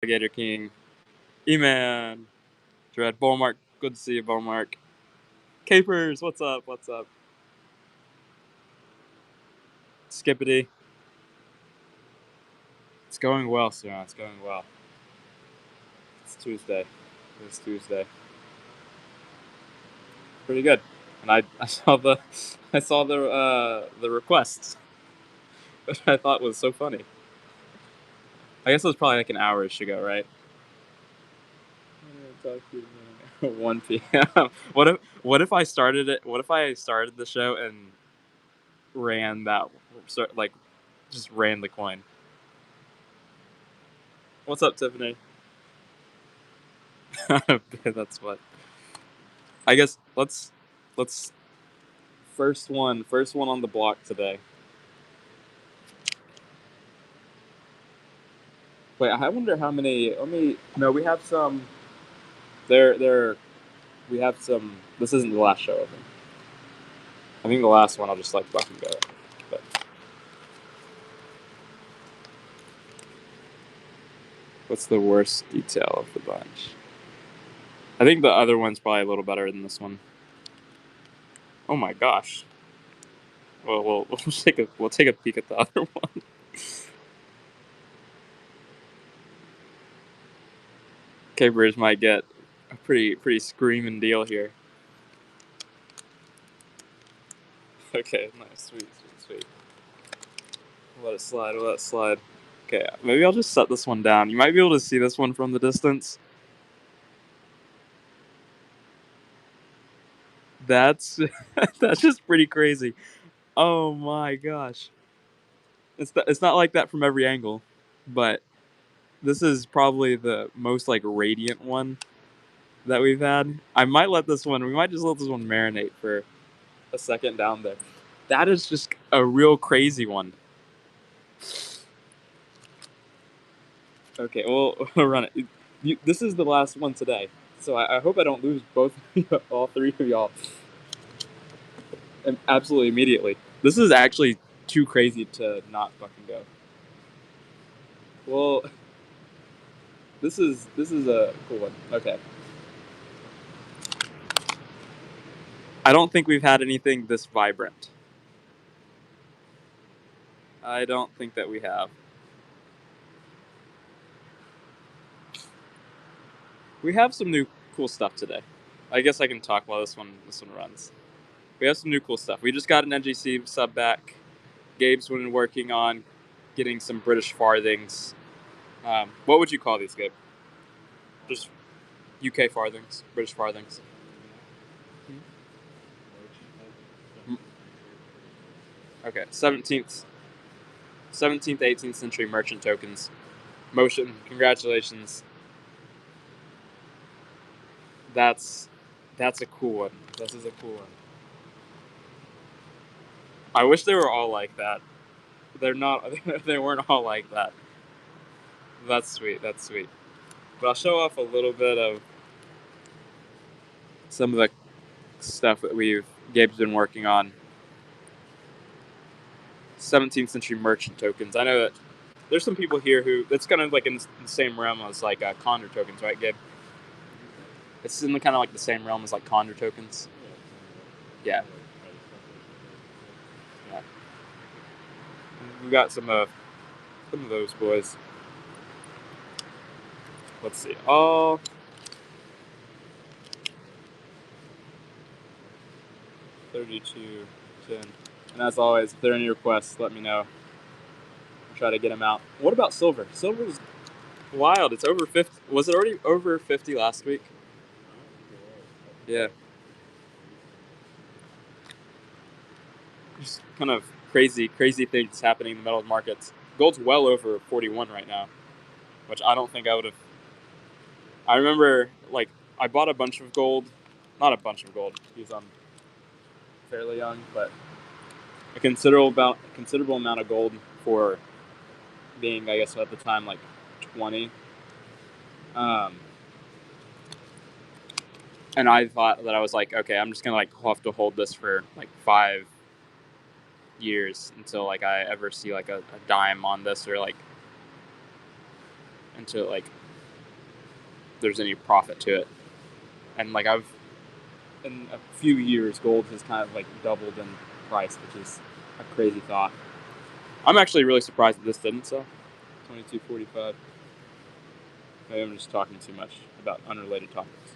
Gator King, E-Man, Dread, Bowmark, good to see you, Bowmark. Capers, what's up, what's up? Skippity. It's going well, Sarah, it's going well. It's Tuesday. It's Tuesday. Pretty good. And I saw the requests, which I thought was so funny. I guess it was probably like an hour-ish ago, right? 1 p.m. What if I started it? What if I started the show and ran that, like, just ran the coin? What's up, Tiffany? That's what. I guess let's first one on the block today. Wait, I wonder how many. Let me. No, we have some. There. We have some. This isn't the last show, I think. I think the last one I'll just like fucking go. But what's the worst detail of the bunch? I think the other one's probably a little better than this one. Oh my gosh. Well, we'll take a peek at the other one. Capers might get a pretty screaming deal here. Okay, nice, sweet. Let it slide. Okay, maybe I'll just set this one down. You might be able to see this one from the distance. That's that's just pretty crazy. Oh my gosh. It's not like that from every angle, but this is probably the most like radiant one that we've had. We might just let this one marinate for a second down there. That is just a real crazy one. Okay, we'll run it. This is the last one today, so I hope I don't lose all three of y'all absolutely immediately. This is actually too crazy to not fucking go. Well, this is a cool one. Okay. I don't think we've had anything this vibrant. I don't think that we have. We have some new cool stuff today. I guess I can talk while this one runs. We have some new cool stuff. We just got an NGC sub back. Gabe's been working on getting some British farthings. What would you call these, Gabe? Just UK farthings, British farthings. Okay, 17th, 18th century merchant tokens. Motion, congratulations. That's a cool one. This is a cool one. I wish they were all like that. They're not. They weren't all like that. That's sweet. But I'll show off a little bit of some of the stuff that Gabe's been working on. 17th century merchant tokens. I know that there's some people here who that's kind of like in the same realm as like Condor tokens, right, Gabe? It's in the kind of like the same realm as like Condor tokens. Yeah. We got some of those boys. Let's see. Oh. 3210. And as always, if there are any requests, let me know. I'll try to get them out. What about silver? Silver's wild. It's over 50. Was it already over 50 last week? Yeah. Just kind of crazy things happening in the metals markets. Gold's well over 41 right now, which I don't think I would have. I remember, like, I bought a bunch of gold. Not a bunch of gold, because I'm fairly young, but a considerable amount of gold for being, I guess, at the time, like 20. And I thought that I was like, okay, I'm just gonna like have to hold this for like 5 years until I ever see like a dime on this, or like until like there's any profit to it. And like in a few years, gold has kind of like doubled in price, which is a crazy thought. I'm actually really surprised that this didn't sell. 22.45. Maybe I'm just talking too much about unrelated topics.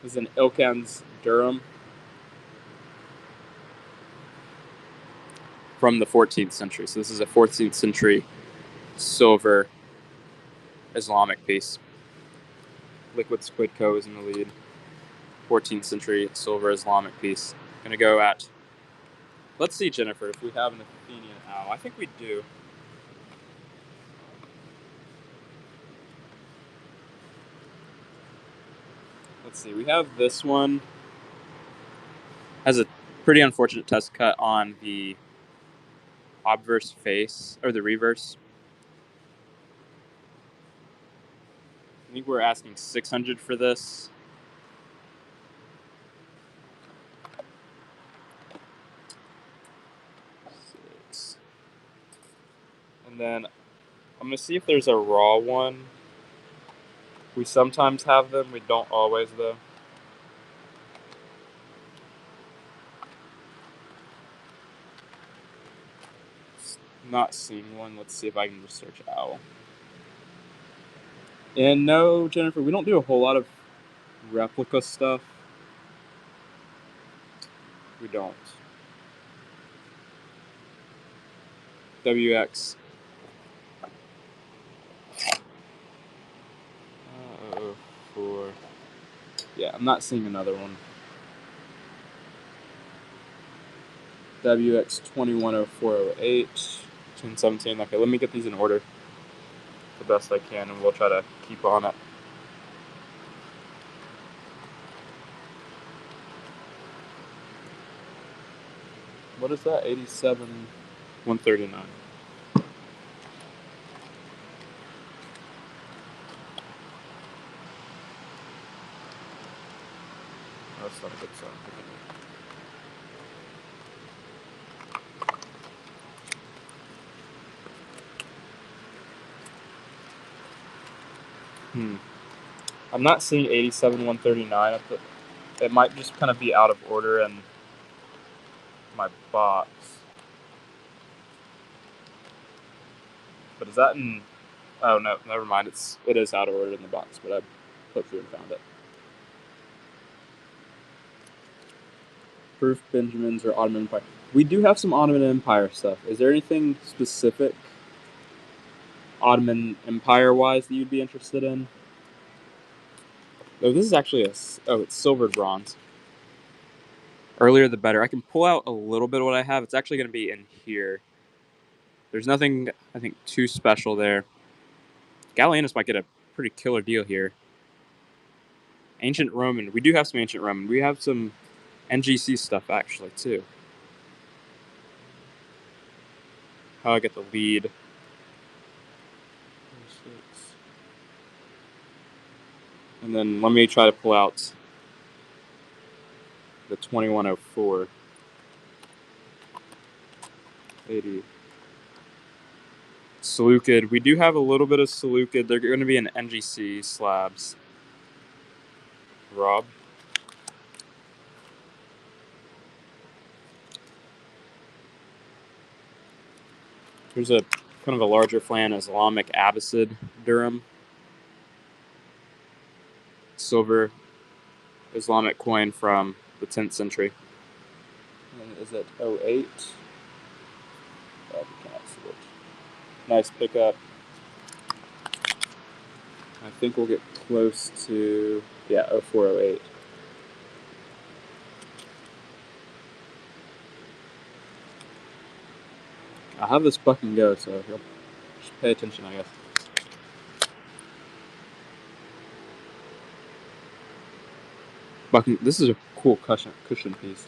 This is an Ilkens Durham from the 14th century. So this is a 14th century silver Islamic piece. Liquid Squidco is in the lead. 14th century silver Islamic piece. Gonna go at, let's see, Jennifer, if we have an Athenian owl. I think we do. Let's see, we have this one. Has a pretty unfortunate test cut on the obverse face, or the reverse. I think we're asking 600 for this. And then I'm going to see if there's a raw one. We sometimes have them. We don't always, though. Not seeing one. Let's see if I can just search owl. And no, Jennifer, we don't do a whole lot of replica stuff. We don't. WX. For yeah, I'm not seeing another one. WX 210408, 1017. Okay, let me get these in order the best I can, and we'll try to keep on it. What is that? 87,139. That's not a good sign. I'm not seeing 87,139. It might just kind of be out of order in my box. But is that in? Oh no, never mind. It is out of order in the box, but I flipped through and found it. Proof Benjamins or Ottoman Empire. We do have some Ottoman Empire stuff. Is there anything specific Ottoman Empire wise that you'd be interested in? Oh, this is actually it's silvered bronze. Earlier the better. I can pull out a little bit of what I have. It's actually going to be in here. There's nothing, I think, too special there. Gallienus might get a pretty killer deal here. Ancient Roman. We do have some Ancient Roman. We have some NGC stuff, actually, too. How I get the lead. And then let me try to pull out the 2104. 80. Seleucid. We do have a little bit of Seleucid. They're going to be in NGC slabs. Rob. Here's a kind of a larger flan Islamic Abbasid Durham. Silver Islamic coin from the 10th century. And is it 08? Oh, we cannot see it. Nice pickup. I think we'll get close to, yeah, 0408. I'll have this buck and go, so you'll just pay attention, I guess. Bucking, this is a cool cushion piece.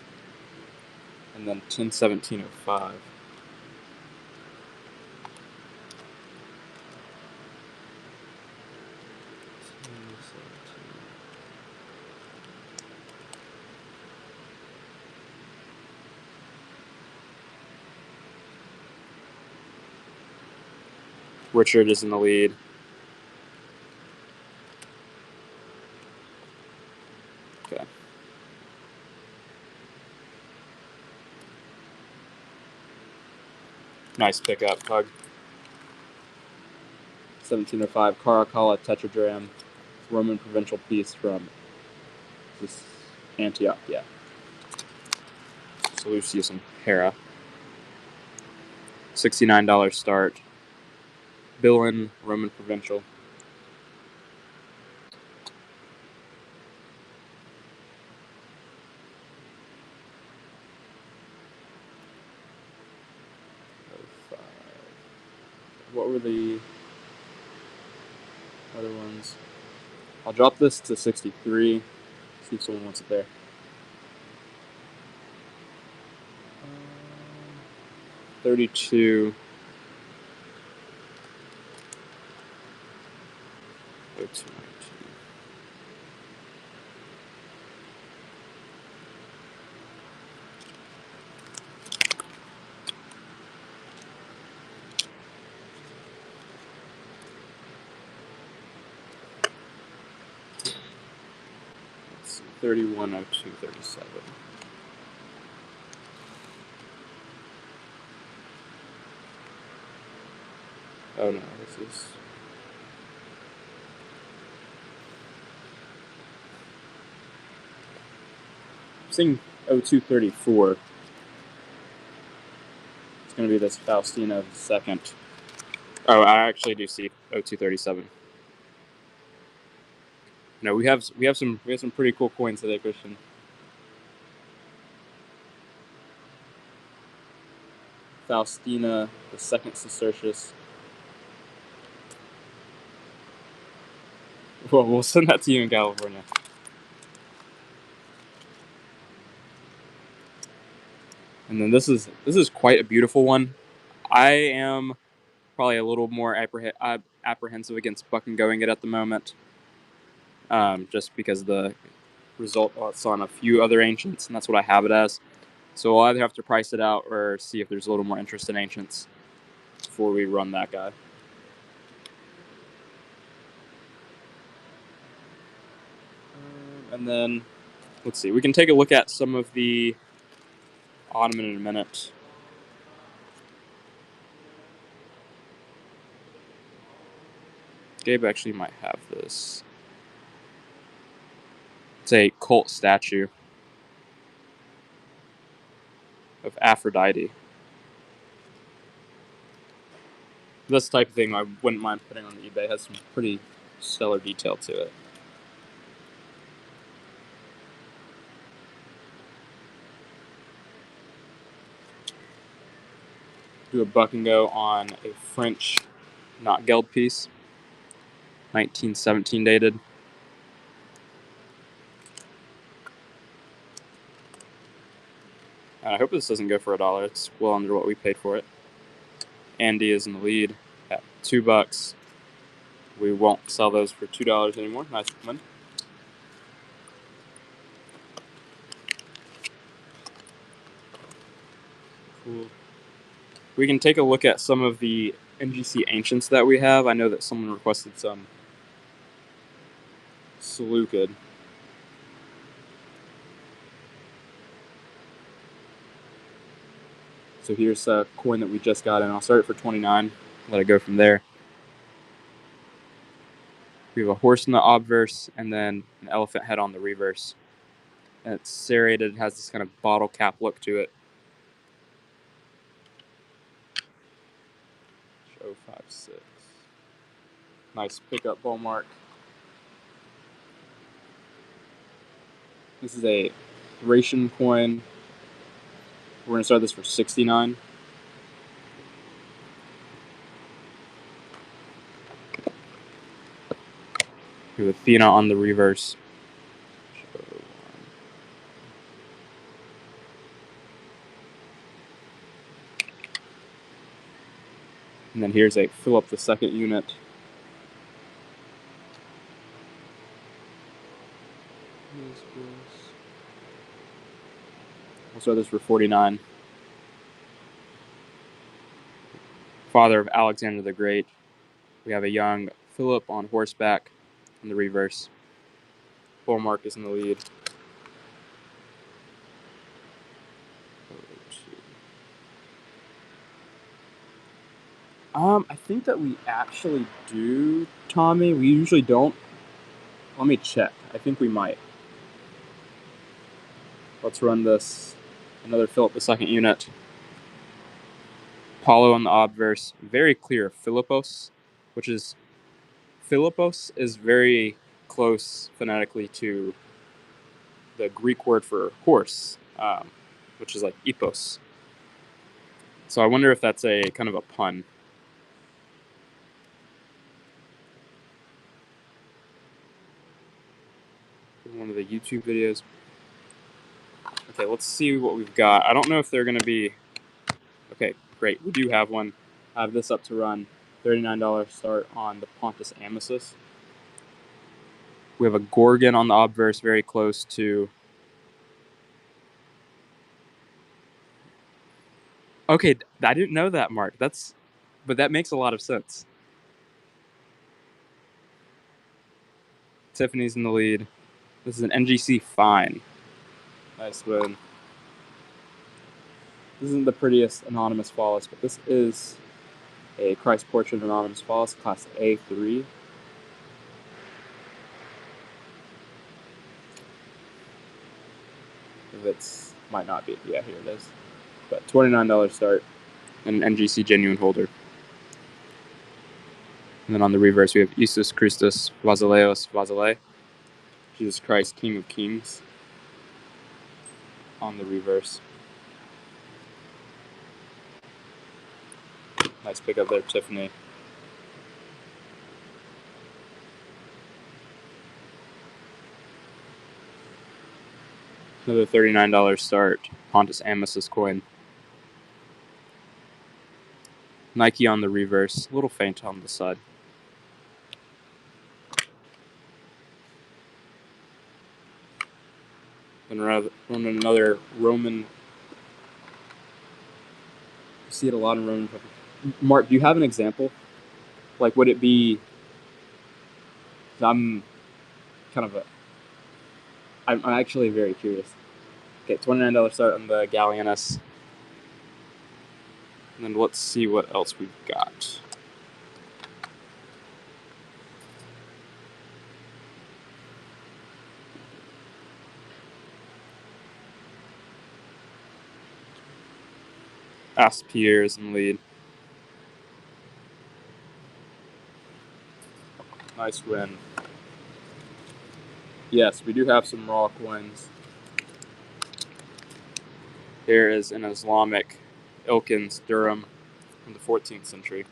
And then 101705. Richard is in the lead. Nice pickup, Pug. 1705 Caracalla tetradrachm, Roman provincial piece from this Antioch, yeah. Seleucus and Hera. $69 start. Bullion, Roman provincial. What were the other ones? I'll drop this to 63. See if someone wants it there. 32. 02. 310237. Oh no, this is. I'm seeing 0234. It's going to be this Faustina II. Oh, I actually do see 0237. No, we have some pretty cool coins today, Christian. Faustina II Cistercius. Well, we'll send that to you in California. And then this is quite a beautiful one. I am probably a little more apprehensive against buck and going it at the moment, just because the result it's on a few other ancients, and that's what I have it as. So we'll either have to price it out or see if there's a little more interest in ancients before we run that guy. And then, let's see, we can take a look at some of the Ottoman in a minute. Gabe actually might have this. It's a cult statue of Aphrodite. This type of thing I wouldn't mind putting on eBay. It has some pretty stellar detail to it. Do a buck and go on a French not geld piece, 1917 dated. And I hope this doesn't go for $1. It's well under what we paid for it. Andy is in the lead at $2. We won't sell those for $2 anymore. Nice one. Cool. We can take a look at some of the NGC ancients that we have. I know that someone requested some Seleucid. So here's a coin that we just got in. I'll start it for 29. Let it go from there. We have a horse in the obverse and then an elephant head on the reverse. And it's serrated. It has this kind of bottle cap look to it. 056. Nice pickup ball mark. This is a Thracian coin. We're going to start this for 69. We have Athena on the reverse. And then here's a Philip II unit. We'll start this for 49. Father of Alexander the Great. We have a young Philip on horseback in the reverse. Bull mark is in the lead. I think that we actually do, Tommy. We usually don't. Let me check. I think we might. Let's run this. Another Philip II unit. Paulo on the obverse. Very clear. Philippos, which is... Philippos is very close phonetically to the Greek word for horse, which is like epos. So I wonder if that's a kind of a pun. One of the YouTube videos. Okay, let's see what we've got. I don't know if they're going to be... Okay, great. We do have one. I have this up to run. $39 start on the Pontus Amicis. We have a Gorgon on the obverse, very close to... Okay, I didn't know that, Mark. But that makes a lot of sense. Tiffany's in the lead. This is an NGC fine. Nice win. This isn't the prettiest anonymous Follis, but this is a Christ Portrait anonymous Follis, class A3. If it's... might not be. Yeah, here it is. But $29 start and an NGC genuine holder. And then on the reverse, we have Isus Christus Vasileos Vasile. Jesus Christ, King of Kings. On the reverse. Nice pickup there, Tiffany. Another $39 start. Pontus Amicis coin. Nike on the reverse. A little faint on the side. Then run another Roman. You see it a lot in Roman. Mark, do you have an example? Like, would it be... I'm kind of a... I'm actually very curious. Okay, $29 start on the Gallienus. And then let's see what else we've got. Aspierre is in the lead. Nice win. Yes, we do have some raw coins. Here is an Islamic Ilkins Durham from the 14th century.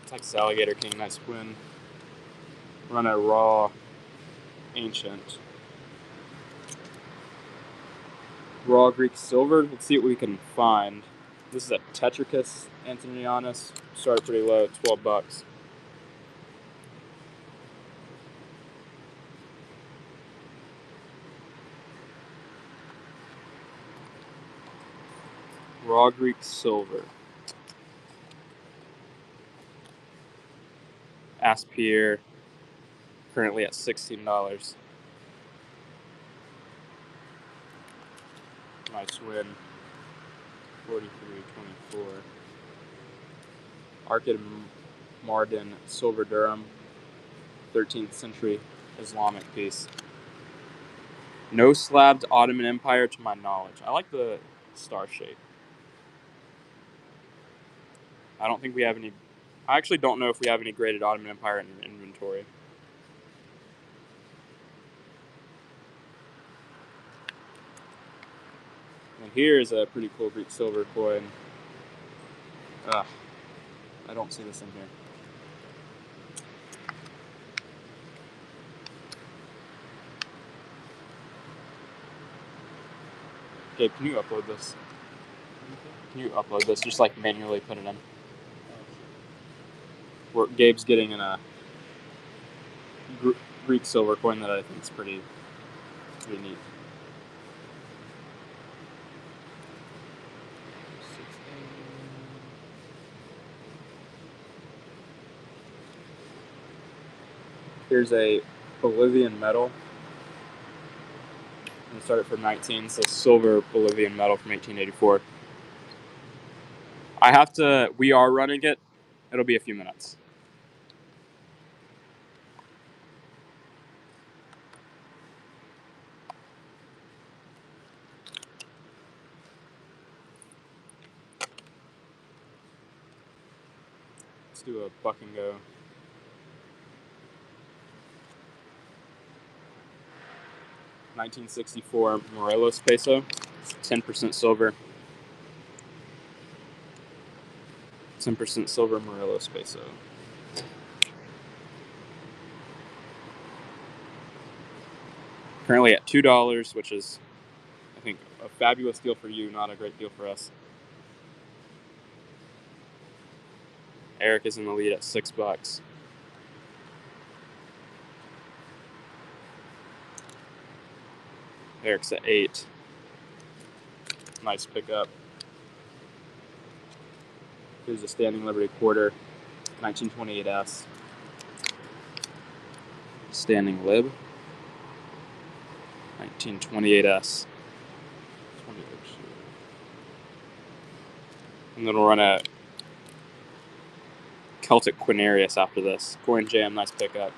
Texas Alligator King, nice win. Run a raw ancient. Raw Greek silver. Let's see what we can find. This is a Tetricus Antonianus. Started pretty low, $12. Raw Greek silver. Aspierre, currently at $16. Nice win. 43.24. Arkad Mardin Silver Durham, 13th century Islamic piece. No slabbed Ottoman Empire to my knowledge. I like the star shape. I don't think we have any... I actually don't know if we have any graded Ottoman Empire in inventory. And here is a pretty cool Greek silver coin. I don't see this in here. Gabe, can you upload this? Can you upload this? Just like manually put it in. Gabe's getting in a Greek silver coin that I think is pretty neat. Here's a Bolivian metal. And start it for 19, so silver Bolivian metal from 1884. We are running it. It'll be a few minutes. Let's do a buck and go. $1964 Morelos peso, 10% silver. 10% silver Morelos peso. Currently at $2, which is, I think, a fabulous deal for you, not a great deal for us. Eric is in the lead at $6. Eric's at 8. Nice pickup. Here's a Standing Liberty quarter, 1928S. Standing Lib, 1928S. And then we'll run a Celtic Quinarius after this. Coin Jam, nice pickup.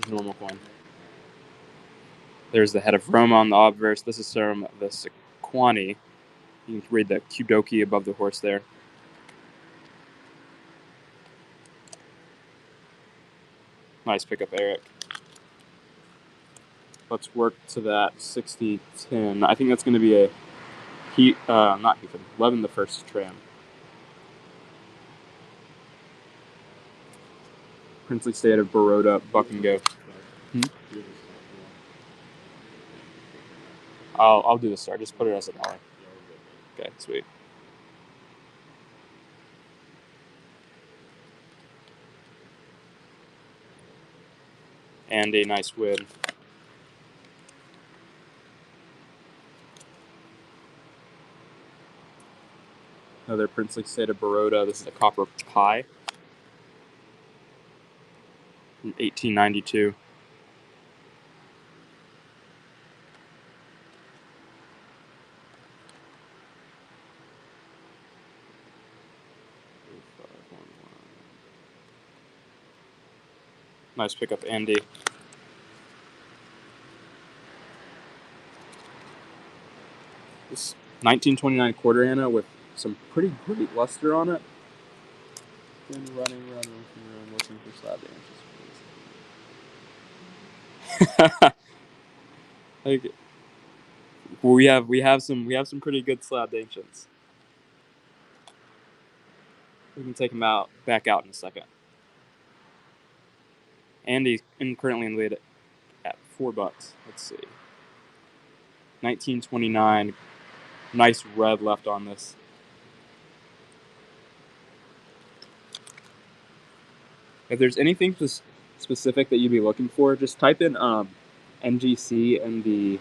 Normal coin. There's the head of Roma on the obverse. This is from the Sequani. You can read the Kudoki above the horse there. Nice pickup, Eric. Let's work to that 60-10. I think that's going to be a not Heathen, 11 the first tram. Princely State of Baroda, buck and go. I'll do the start. Just put it as a dollar. Okay, sweet. And a nice win. Another Princely State of Baroda. This is a copper pie. From 1892. Nice pickup, Andy. This 1929 quarter Anna with some pretty great luster on it. Been running, looking for slab ancients. Like, we have some pretty good slab ancients. We can take them back out in a second. Andy's currently in the lead at $4. Let's see. 1929. Nice red left on this. If there's anything specific that you'd be looking for, just type in NGC in the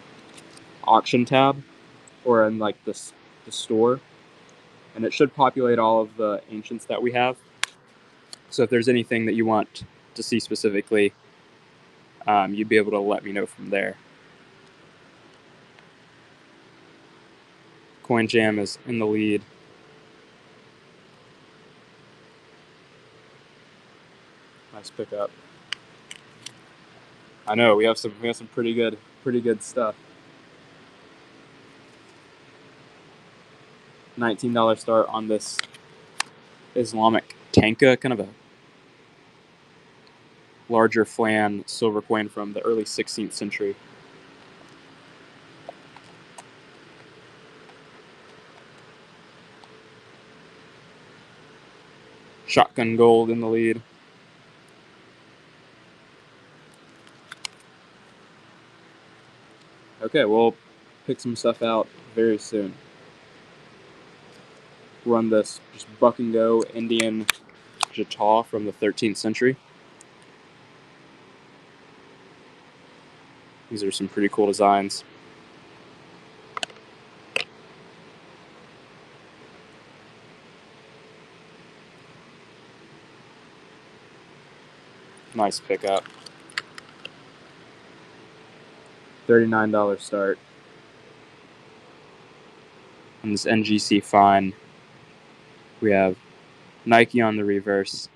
auction tab or in like the store, and it should populate all of the ancients that we have. So if there's anything that you want to see specifically, you'd be able to let me know from there. Coin Jam is in the lead. Nice pickup. I know we have some pretty good stuff. $19 start on this Islamic tanka, kind of a larger flan silver coin from the early 16th century. Shotgun Gold in the lead. Okay, we'll pick some stuff out very soon. Run this just buck and go Indian Jata from the 13th century. These are some pretty cool designs. Nice pickup. $39 start. On this NGC fine, we have Nike on the reverse,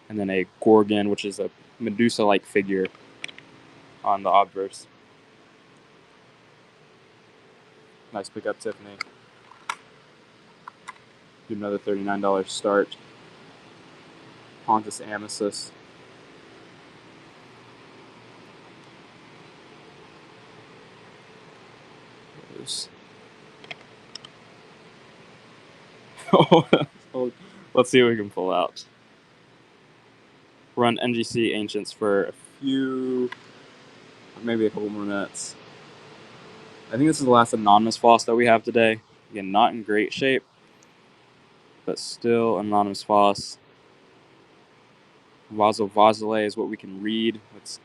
and then a Gorgon, which is a Medusa-like figure, on the obverse. Nice pickup, Tiffany. Do another $39 start. Pontus Amesis. Let's see what we can pull out. Run NGC Ancients for a few, maybe a couple more minutes. I think this is the last anonymous floss that we have today. Again, not in great shape, but still anonymous floss. Vaso Vasile is what we can read. It's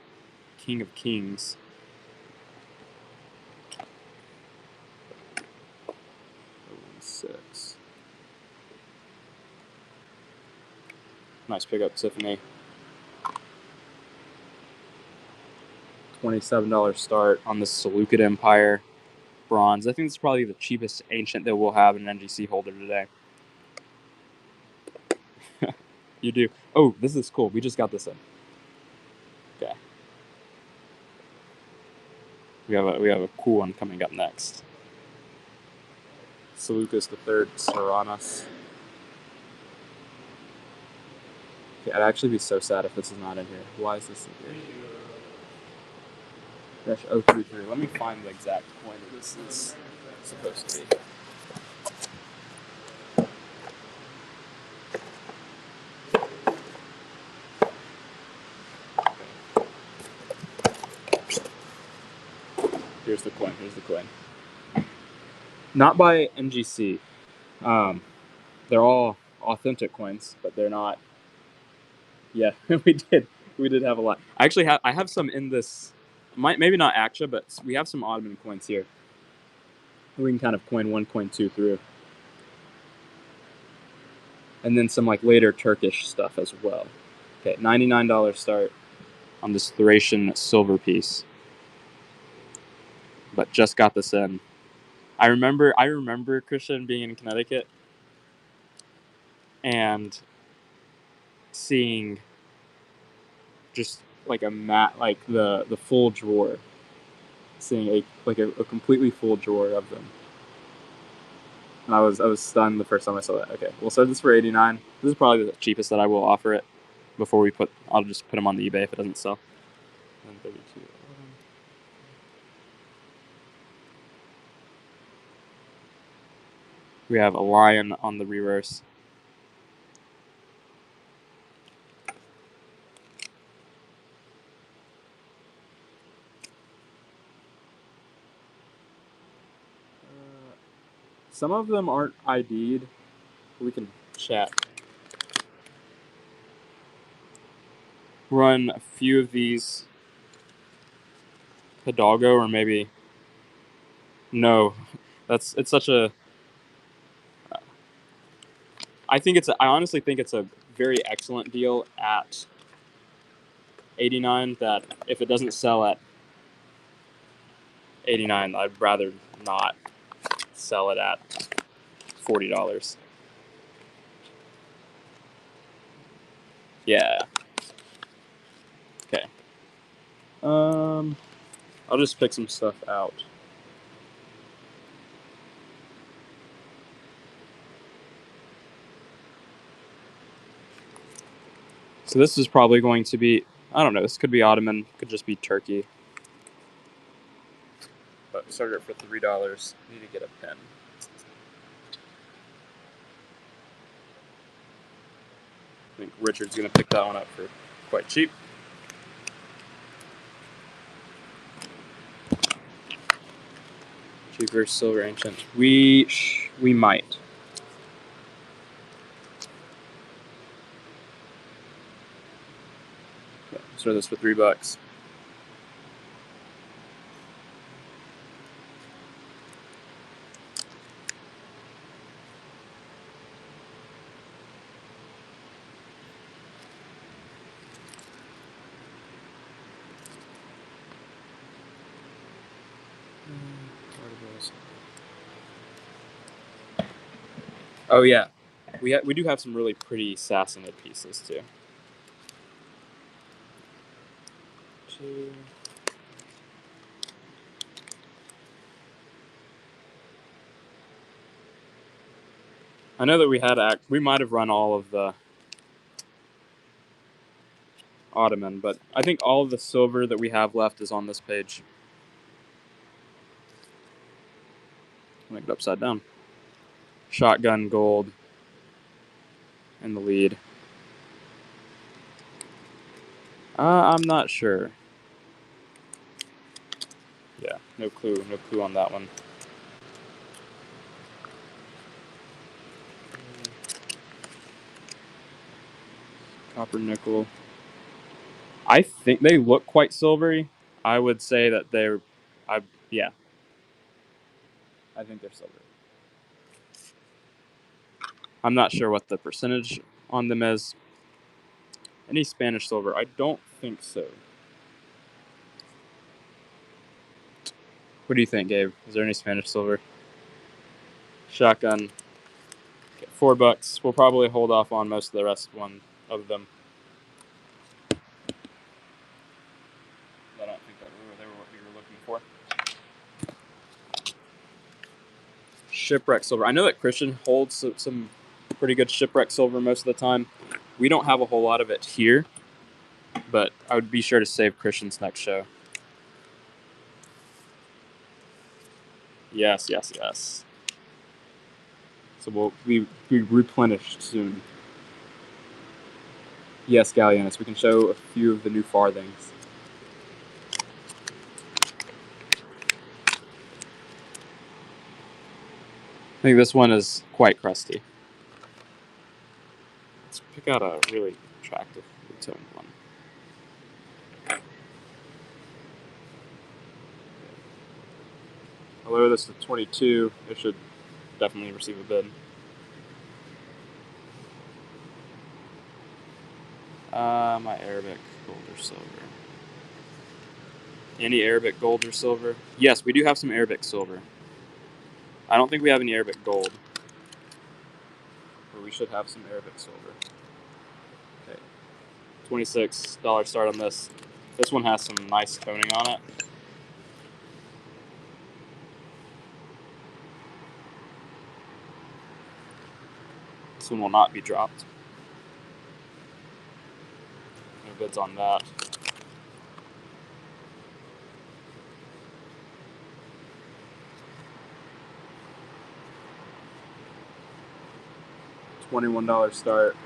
King of Kings. Six. Nice pickup, Tiffany. $27 start on the Seleucid Empire bronze. I think it's probably the cheapest ancient that we'll have in an NGC holder today. You do. Oh, this is cool. We just got this in. Okay. We have a cool one coming up next. Seleucus III Serranus. Okay, I'd actually be so sad if this is not in here. Why is this in here? Dash 033. Let me find the exact coin that this is supposed to be. Here's the coin. Here's the coin. Not by NGC. They're all authentic coins, but they're not. Yeah, we did have a lot. I have some in this. Maybe not Actia, but we have some Ottoman coins here. We can kind of coin 1, coin 2 through, and then some like later Turkish stuff as well. Okay, $99 start on this Thracian silver piece, but just got this in. I remember Christian being in Connecticut and seeing just like like the full drawer, seeing a completely full drawer of them, and I was stunned the first time I saw that. Okay, we'll set this for $89. This is probably the cheapest that I will offer it before I'll just put them on the eBay if it doesn't sell. 132. We have a lion on the reverse. Some of them aren't ID'd. We can chat. Run a few of these Hidalgo, or maybe no. It's such a. I honestly think it's a very excellent deal at $89. That if it doesn't sell at $89, I'd rather not sell it at $40. Yeah. Okay. I'll just pick some stuff out. So this is probably going to be, I don't know, this could be Ottoman, could just be Turkey. But we started it for $3. Need to get a pen. I think Richard's going to pick that one up for quite cheap. Cheaper silver ancient. We might. Okay, start this for $3. Oh yeah, we do have some really pretty Sassanid pieces too. I know that we might have run all of the Ottoman, but I think all of the silver that we have left is on this page. Make it upside down. Shotgun gold in the lead. I'm not sure. Yeah, no clue on that one. Copper, nickel. I think they look quite silvery. I would say that yeah. I think they're silver. I'm not sure what the percentage on them is. Any Spanish silver? I don't think so. What do you think, Gabe? Is there any Spanish silver? Shotgun. Okay, $4. We'll probably hold off on most of the rest of them. I don't think they were what we were looking for. Shipwreck silver. I know that Christian holds some pretty good shipwreck silver most of the time. We don't have a whole lot of it here, but I would be sure to save Christian's next show. Yes. So we'll be replenished soon. Yes, Gallienus. We can show a few of the new farthings. I think this one is quite crusty. Let's pick out a really attractive toned one. I'll lower this to 22. It should definitely receive a bid. My Arabic gold or silver. Any Arabic gold or silver? Yes, we do have some Arabic silver. I don't think we have any Arabic gold. But we should have some Arabic silver. Okay. $26 start on this. This one has some nice toning on it. This one will not be dropped. No bids on that. $21 start.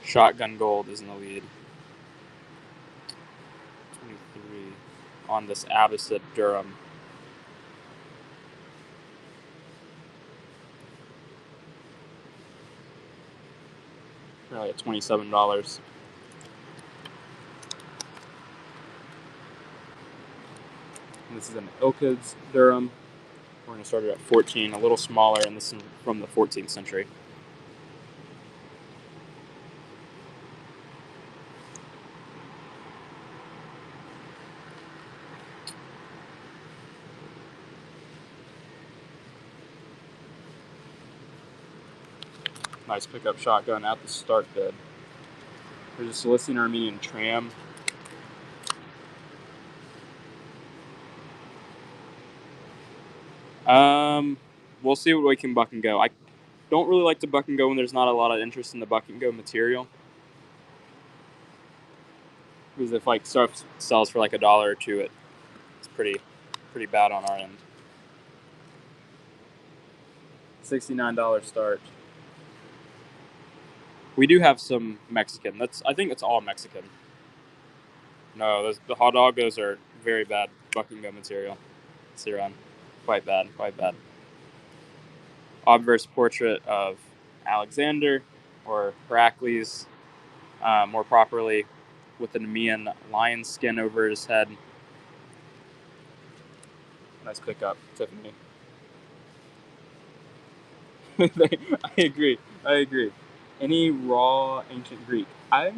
Shotgun gold is in the lead. 23 on this Abbasid Durham. Probably at $27. And this is an Ilkids Durham. We're going to start it at 14, a little smaller, and this is from the 14th century. Nice pickup shotgun at the start bid. There's a Cilician Armenian tram. We'll see what we can buck and go. I don't really like to buck and go when there's not a lot of interest in the buck and go material. Because if like stuff sells for like $1 or $2, it's pretty bad on our end. $69 start. We do have some Mexican. I think it's all Mexican. No, the hot doggos are very bad buck and go material. See around. Quite bad. Obverse portrait of Alexander, or Heracles, more properly, with the Nemean lion skin over his head. Nice pickup, Tiffany. I agree. Any raw ancient Greek? I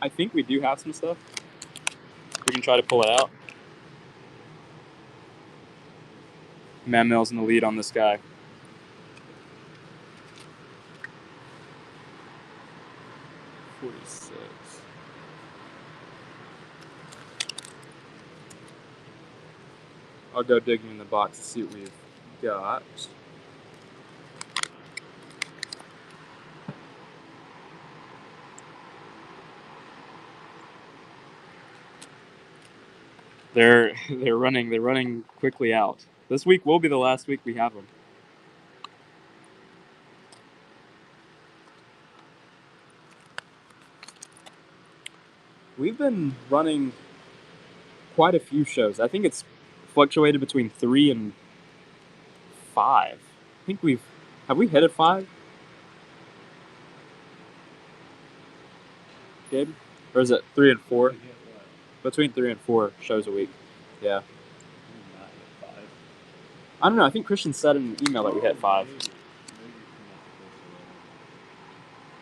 think we do have some stuff. We can try to pull it out. Mammill's in the lead on this guy. $46. I'll go digging in the box to see what we've got. They're running quickly out. This week will be the last week we have them. We've been running quite a few shows. I think it's fluctuated between 3 and 5. I think have we hit a 5? Gabe? Or is it 3 and 4? Between 3 and 4 shows a week. Yeah. I don't know. I think Christian said in an email that we hit 5.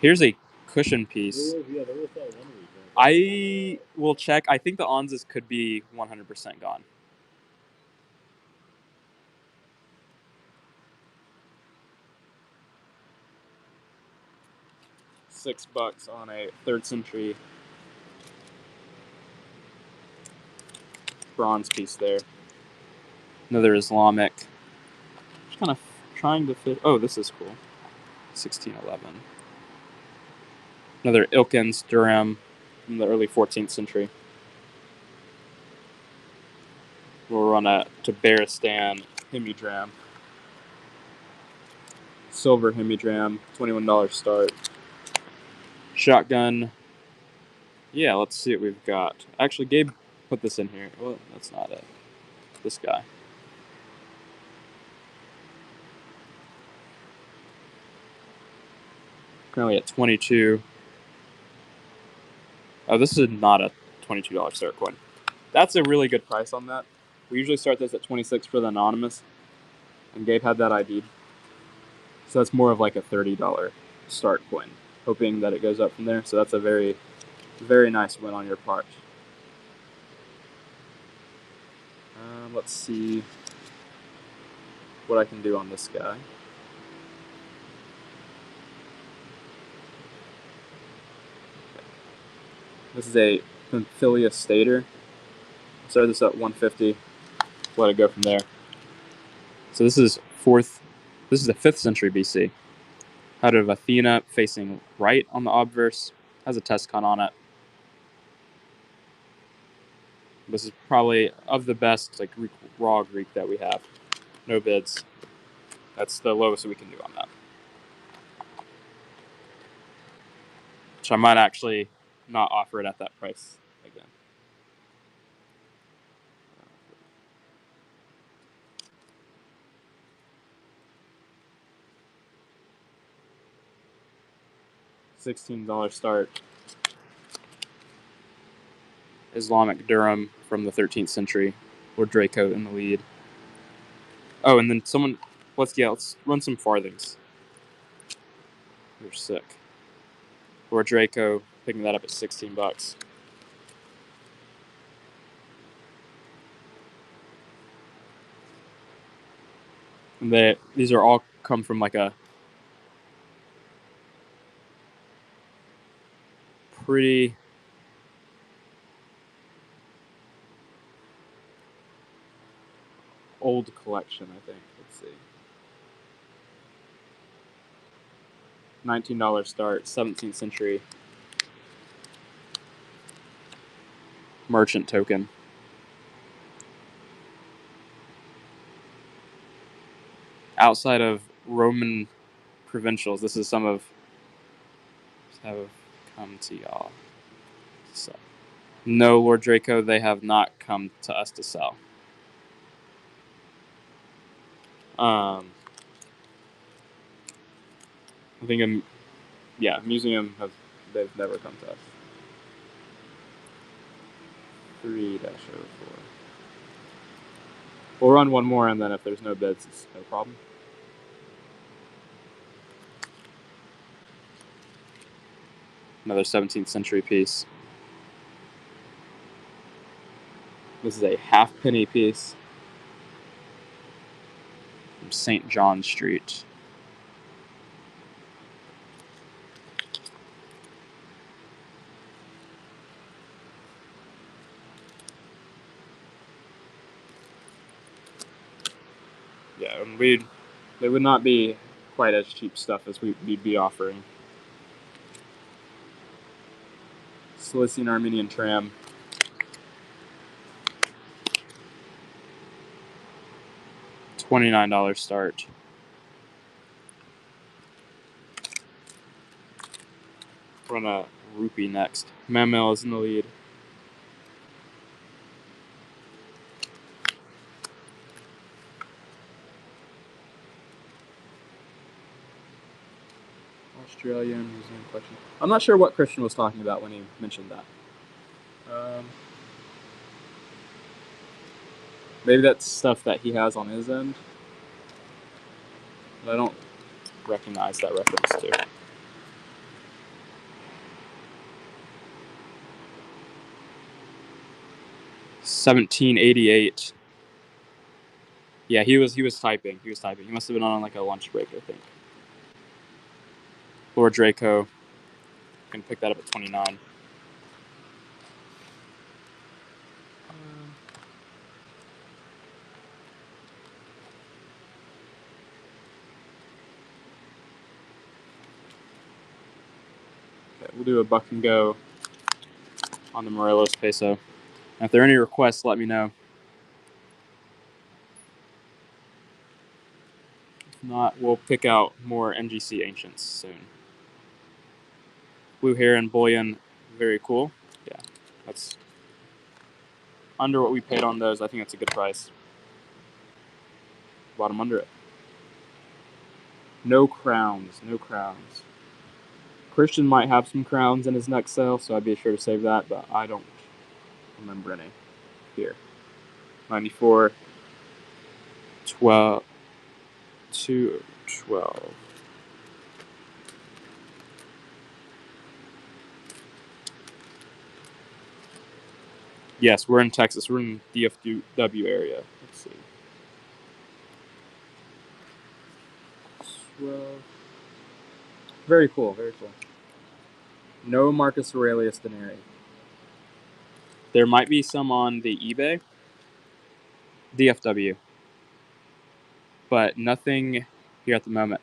Here's a cushion piece. I will check. I think the onzas could be 100% gone. $6 on a 3rd century bronze piece there. Another Islamic. Just kind of trying to fit. Oh, this is cool. 1611. Another Ilkens Durham from the early 14th century. We'll run a Tabaristan hemidram. Silver hemidram, $21 start. Shotgun. Yeah, let's see what we've got. Actually, Gabe put this in here. Well, that's not it. This guy. Currently at 22. Oh, this is not a $22 start coin. That's a really good price on that. We usually start this at 26 for the anonymous, and Gabe had that ID'd. So that's more of like a $30 start coin, hoping that it goes up from there. So that's a very, very nice win on your part. Let's see what I can do on this guy. This is a Pamphylia Stater. Start this at 150. Let it go from there. So this is the 5th century BC. Out of Athena, facing right on the obverse. Has a Tescon on it. This is probably of the best like raw Greek that we have. No bids. That's the lowest we can do on that. Which I might actually not offer it at that price again. $16 start. Islamic Durham from the 13th century. Lord Draco in the lead. Oh, and then let's run some farthings. They're sick. Lord Draco picking that up at $16. And these are all come from like a pretty old collection, I think. Let's see. $19 start, 17th century merchant token. Outside of Roman provincials, this is some of have come to y'all. So, no, Lord Draco, they have not come to us to sell. I think, museum they've never come to us. 3-04. We'll run one more, and then if there's no bids, it's no problem. Another 17th century piece. This is a half penny piece. St. John Street. Yeah, and they would not be quite as cheap stuff as we'd be offering. Cilician Armenian tram. $29 start. We're on a rupee next. Mamel is in the lead. Australian, New Zealand question. I'm not sure what Christian was talking about when he mentioned that. Maybe that's stuff that he has on his end. But I don't recognize that reference to. $17.88. Yeah, he was typing. He must have been on like a lunch break, I think. Lord Draco can pick that up at 29. Okay, we'll do a buck and go on the Morelos peso. And if there are any requests, let me know. If not, we'll pick out more NGC ancients soon. Blue hair and bullion, very cool. Yeah, that's under what we paid on those. I think that's a good price. Bottom under it. No crowns, no crowns. Christian might have some crowns in his next sale, so I'd be sure to save that, but I don't remember any here. 94, 12, 2, 12. Yes, we're in Texas. We're in the DFW area. Let's see. 12. Very cool, very cool. No Marcus Aurelius denarii. There might be some on the eBay. DFW. But nothing here at the moment.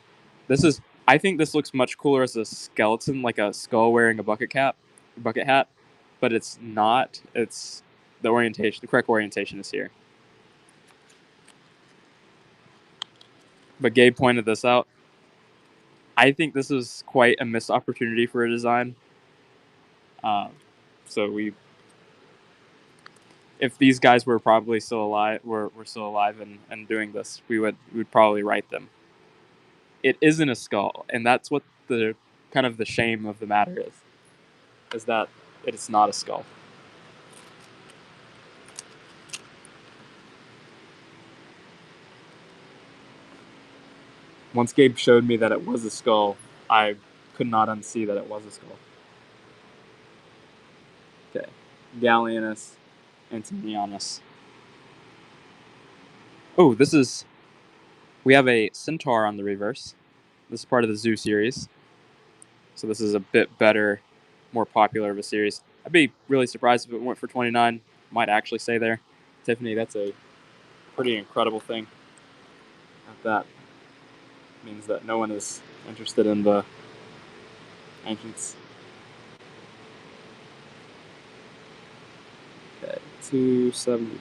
I think this looks much cooler as a skeleton, like a skull wearing a bucket hat, but it's not. It's the correct orientation is here. But Gabe pointed this out. I think this is quite a missed opportunity for a design. So if these guys were probably still alive, were still alive and doing this, we'd probably write them. It isn't a skull, and that's what the kind of the shame of the matter is that it's not a skull. Once Gabe showed me that it was a skull, I could not unsee that it was a skull. Okay. Gallienus, Antonianus. Oh, we have a centaur on the reverse. This is part of the Zoo series. So this is a bit better, more popular of a series. I'd be really surprised if it went for 29. Might actually stay there. Tiffany, that's a pretty incredible thing. That means that no one is interested in the ancients. Okay, 274.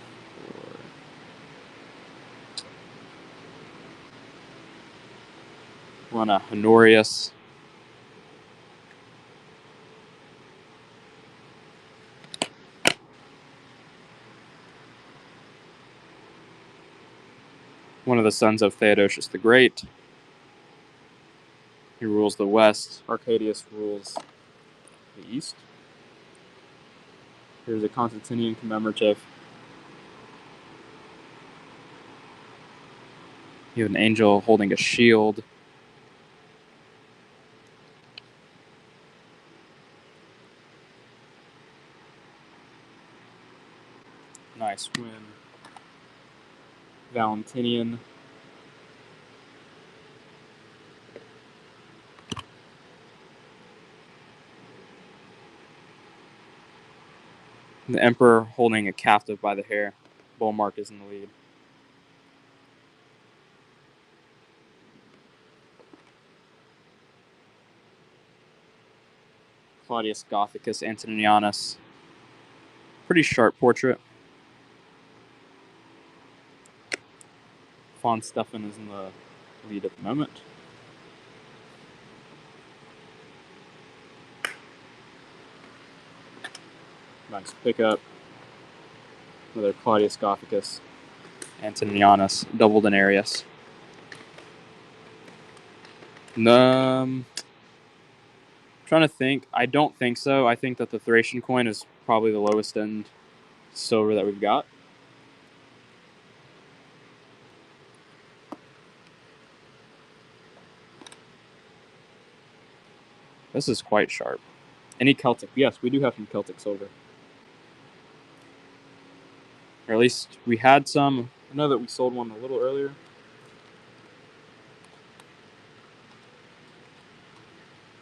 Run a Honorius. One of the sons of Theodosius the Great. He rules the west. Arcadius rules the east. Here's a Constantinian commemorative. You have an angel holding a shield. Nice win. Valentinian. The emperor holding a captive by the hair. Bull mark is in the lead. Claudius Gothicus Antoninianus. Pretty sharp portrait. Von Stephan is in the lead at the moment. Nice pickup. Another Claudius Gothicus Antoninianus, double denarius. Trying to think. I don't think so. I think that the Thracian coin is probably the lowest end silver that we've got. This is quite sharp. Any Celtic? Yes, we do have some Celtic silver. Or at least we had some. I know that we sold one a little earlier.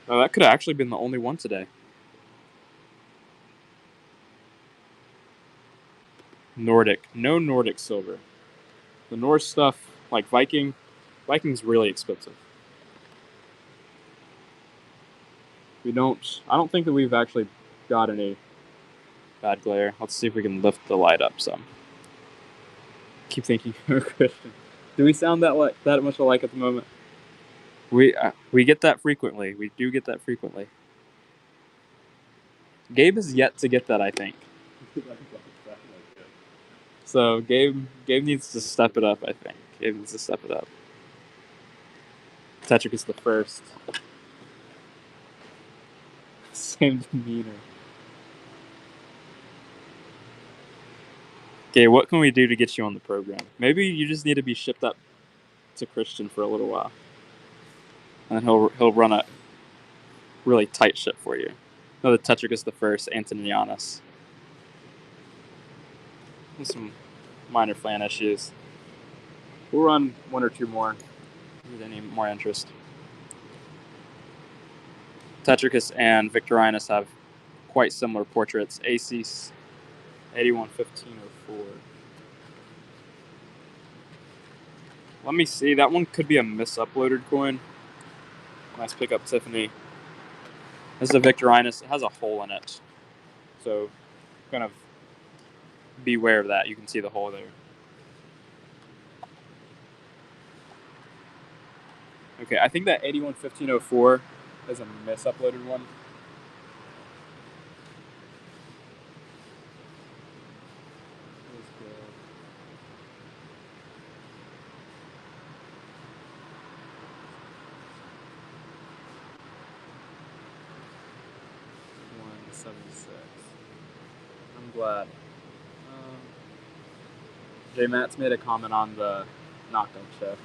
Oh, that could have actually been the only one today. Nordic. No Nordic silver. The Norse stuff, like Viking's really expensive. I don't think that we've actually got any bad glare. Let's see if we can lift the light up some. Keep thinking you're a Christian. Do we sound that much alike at the moment? We get that frequently. We do get that frequently. Gabe has yet to get that, I think. So Gabe needs to step it up, I think. Gabe needs to step it up. Tetricus the First. Same demeanor. Okay, what can we do to get you on the program? Maybe you just need to be shipped up to Christian for a little while. And then he'll run a really tight ship for you. Another Tetricus the First, Antoninianus. There's some minor flan issues. We'll run one or two more with any more interest. Tetricus and Victorinus have quite similar portraits. ACs 811504. Let me see. That one could be a misuploaded coin. Nice pickup, Tiffany. This is a Victorinus. It has a hole in it. So kind of beware of that. You can see the hole there. Okay, I think that 811504 is a misuploaded one. I'm glad. J Matt's made a comment on the knockdown chef.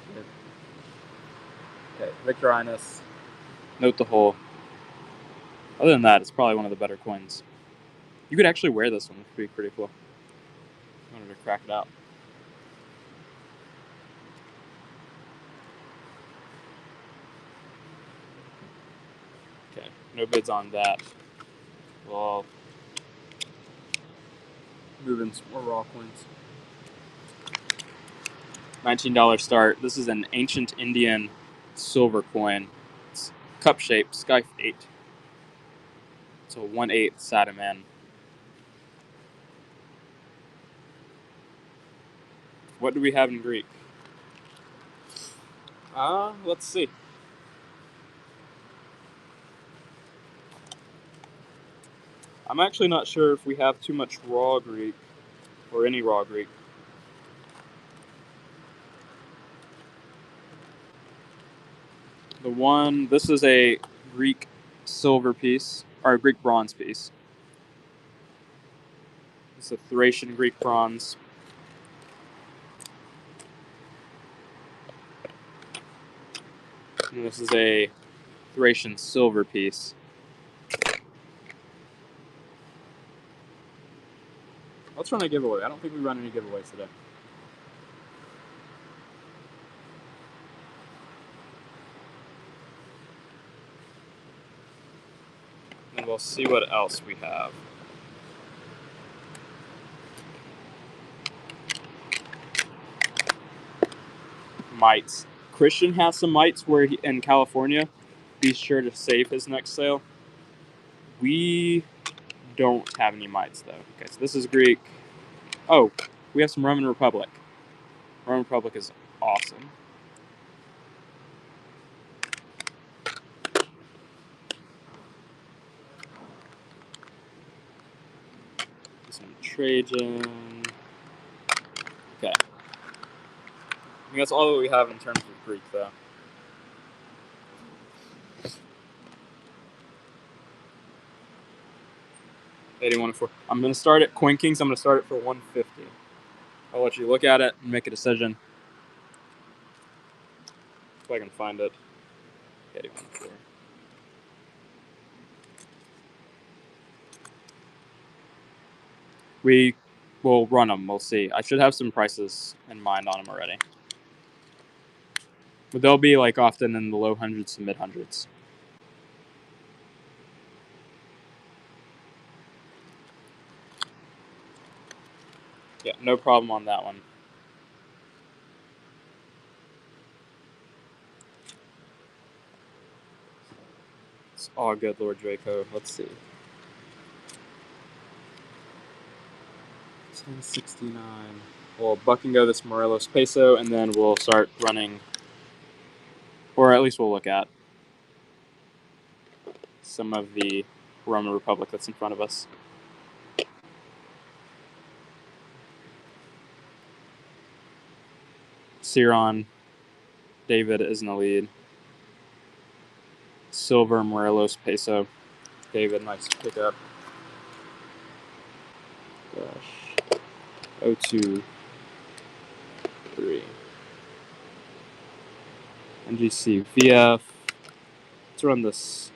Okay, Victorinus. Note the hole. Other than that, it's probably one of the better coins. You could actually wear this one. It would be pretty cool. I wanted to crack it out. Okay, no bids on that. Well, move in some more raw coins. $19 start. This is an ancient Indian silver coin. It's cup shaped, Sky 8. So 1/8 Sadaman. What do we have in Greek? Let's see. I'm actually not sure if we have too much raw Greek or any raw Greek. This is a Greek silver piece, or a Greek bronze piece. It's a Thracian Greek bronze. And this is a Thracian silver piece. Let's run a giveaway. I don't think we run any giveaways today. And we'll see what else we have. mites. Christian has some mites in California. Be sure to save his next sale. We don't have any mites though. Okay, so this is Greek. Oh, we have some Roman Republic. Roman Republic is awesome. Some Trajan. Okay. I think that's all that we have in terms of Greek though. $81.04. I'm going to start at Coin Kings. I'm going to start it for $150. I'll let you look at it and make a decision. If I can find it. $81.04. We will run them. We'll see. I should have some prices in mind on them already. But they'll be like often in the low hundreds to mid hundreds. Yeah, no problem on that one. It's all good, Lord Draco. Let's see. 1069. We'll buck and go this Morelos peso, and then we'll start running, or at least we'll look at some of the Roman Republic that's in front of us. Ciron, David is in the lead. Silver, Morelos peso. David, nice pickup. Gosh. 023. NGC VF. Let's run this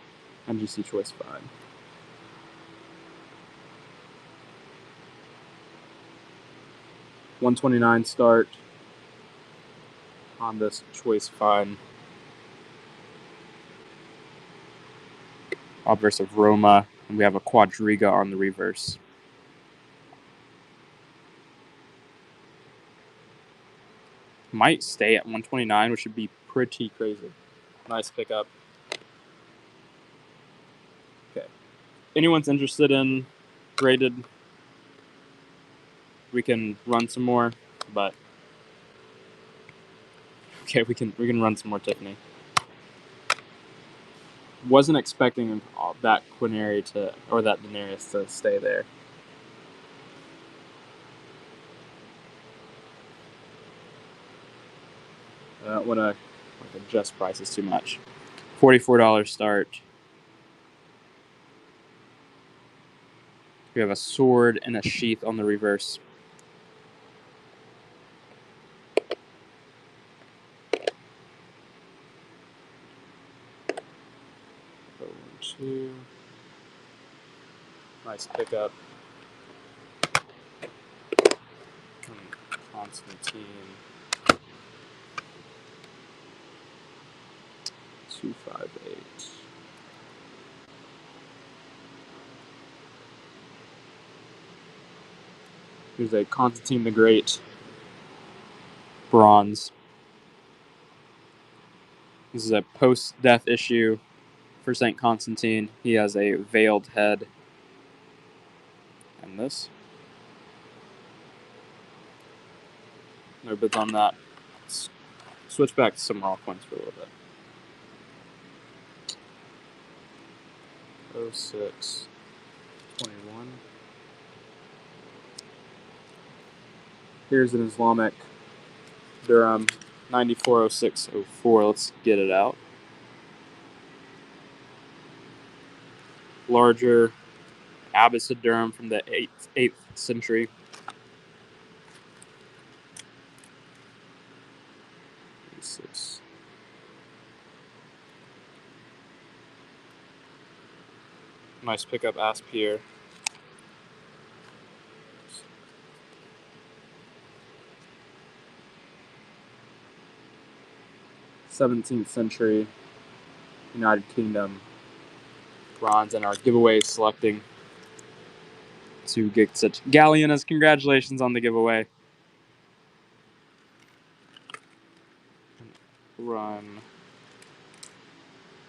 NGC choice 5. $129 start on this choice 5. Obverse of Roma, and we have a Quadriga on the reverse. Might stay at 129, which would be pretty crazy. Nice pickup. Okay. Anyone's interested in graded, we can run some more, but okay, we can run some more Tiffany. Wasn't expecting that Quinary or that Denarius to stay there. I don't want to adjust prices too much. $44 start. We have a sword and a sheath on the reverse. Two. Nice pickup. Constantine. 258. Here's a Constantine the Great bronze. This is a post-death issue for St. Constantine. He has a veiled head. And this. No bids on that. Let's switch back to some raw coins for a little bit. 06. 21. Here's an Islamic dirham. 940604. Let's get it out. Larger Abbasid dirham from the 8th century. Six. Nice pickup, asp here. '17th century United Kingdom bronze, and our giveaway selecting to get such Galleonas. Congratulations on the giveaway. run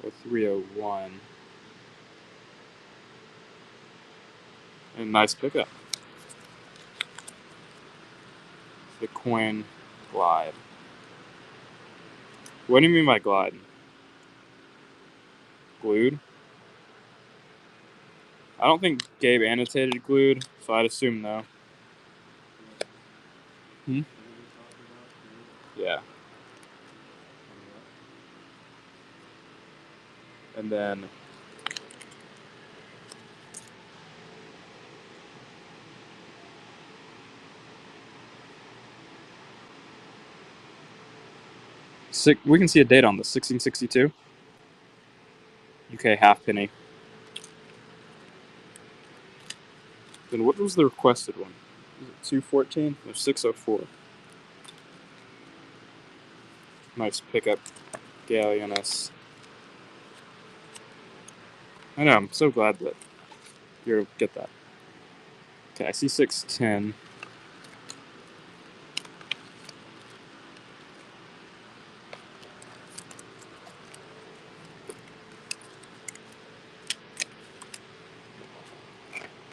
a 301. And nice pickup. The coin glide. What do you mean by glide? Glued? I don't think Gabe annotated glued, so I'd assume no. Yeah. And then we can see a date on this, 1662. UK halfpenny. Then what was the requested one? Was it 214? No, 604. Nice pickup, galleoness. I know, I'm so glad that you'll get that. Okay, I see 610.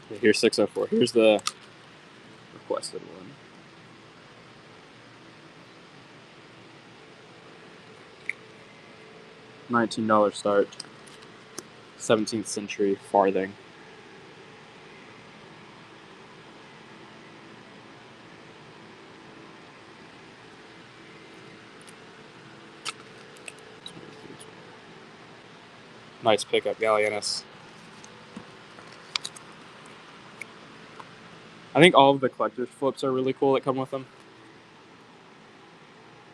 Okay, here's 604. Here's the requested one. $19 start. 17th century farthing. Nice pickup, galleoness. I think all of the collector's flips are really cool that come with them.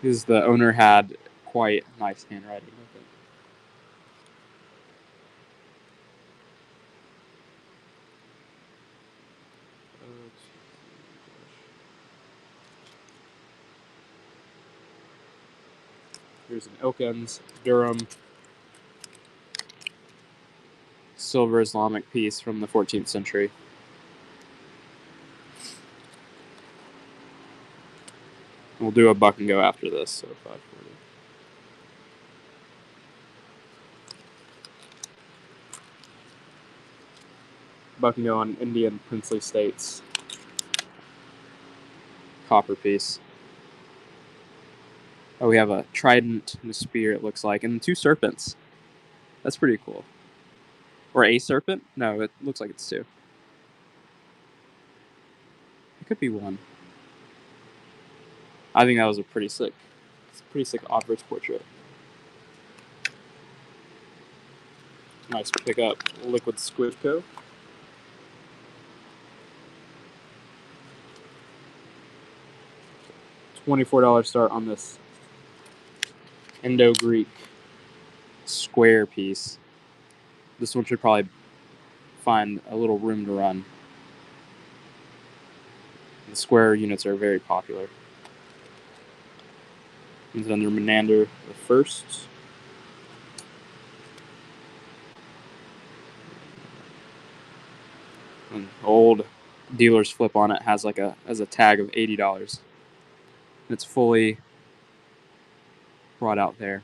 Because the owner had quite nice handwriting with it. Here's an Ilkens, Durham, silver Islamic piece from the 14th century. We'll do a buck and go after this, so 540. Buck and go on Indian princely states. Copper piece. Oh, we have a trident and a spear, it looks like, and 2 serpents. That's pretty cool. Or a serpent? No, it looks like it's 2. It could be 1. I think that was a pretty sick obverse portrait. Nice pickup, liquid Squidco. $24 start on this Indo-Greek square piece. This one should probably find a little room to run. The square units are very popular. It's under Menander the First. An old dealer's flip on it has like a tag of $80. It's fully brought out there.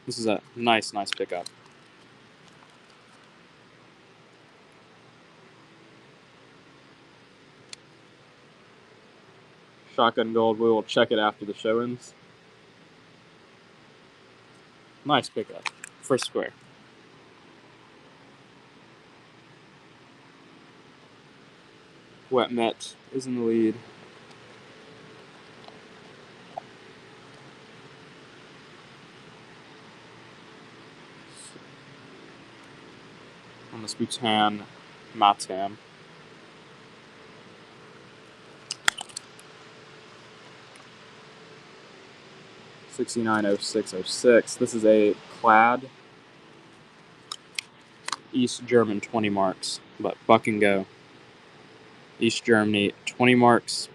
This is a nice pickup. Shotgun gold. We will check it after the show ends. Nice pickup. First square. Wet Met is in the lead. On this Bhutan Matam. $69.06.06. This is a clad East German 20 marks, but buck and go. East Germany 20 marks.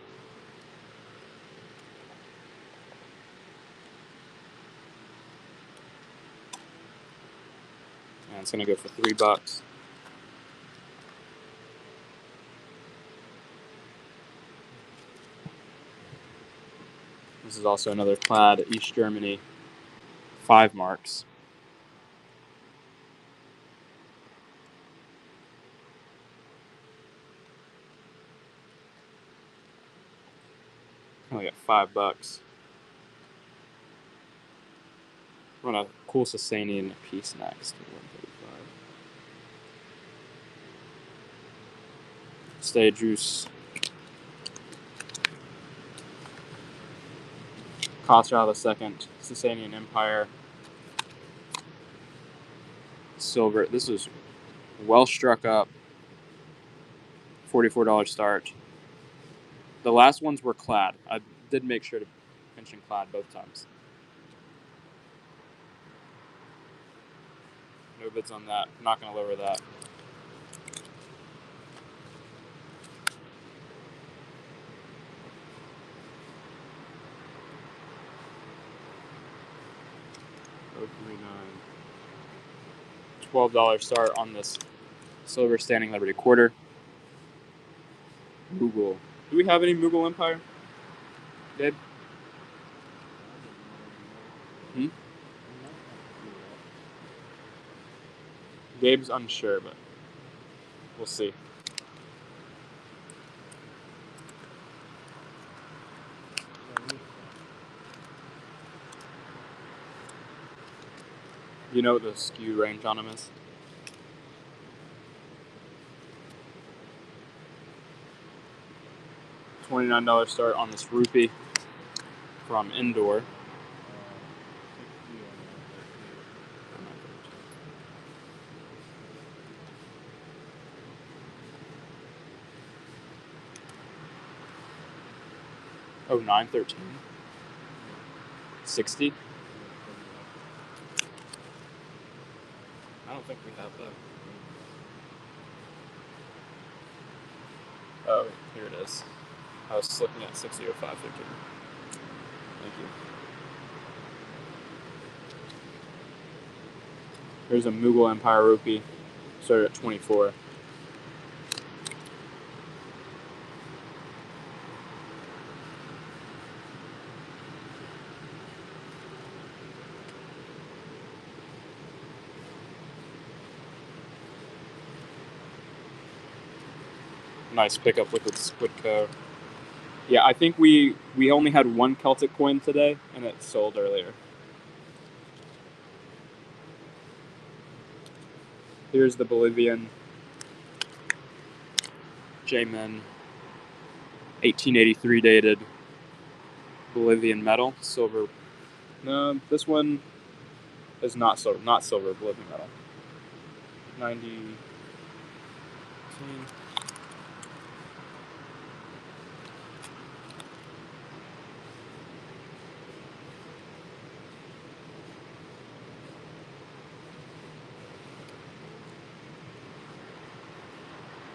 And it's gonna go for $3. This is also another clad East Germany 5 marks. Only got $5. Run a cool Sasanian piece next. 135. Stay juice. Khosrau II, Sasanian Empire. Silver. This is well struck up. $44 start. The last ones were clad. I did make sure to mention clad both times. No bids on that. I'm not going to lower that. $12 start on this silver Standing Liberty quarter. Mughal. Do we have any Mughal Empire, Gabe? Gabe's unsure, but we'll see. You know what the skew range on them is? $29 start on this rupee from Indoor. Oh, 913. 60. I don't think we have that. Oh, here it is. I was looking at 600513. Thank you. Here's a Mughal Empire rupee. Started at 24. Nice pickup, Liquid Squid Co. Yeah, I think we only had one Celtic coin today, and it sold earlier. Here's the Bolivian J-Men 1883 dated Bolivian metal, silver. No, this one is not silver, Bolivian metal. 90.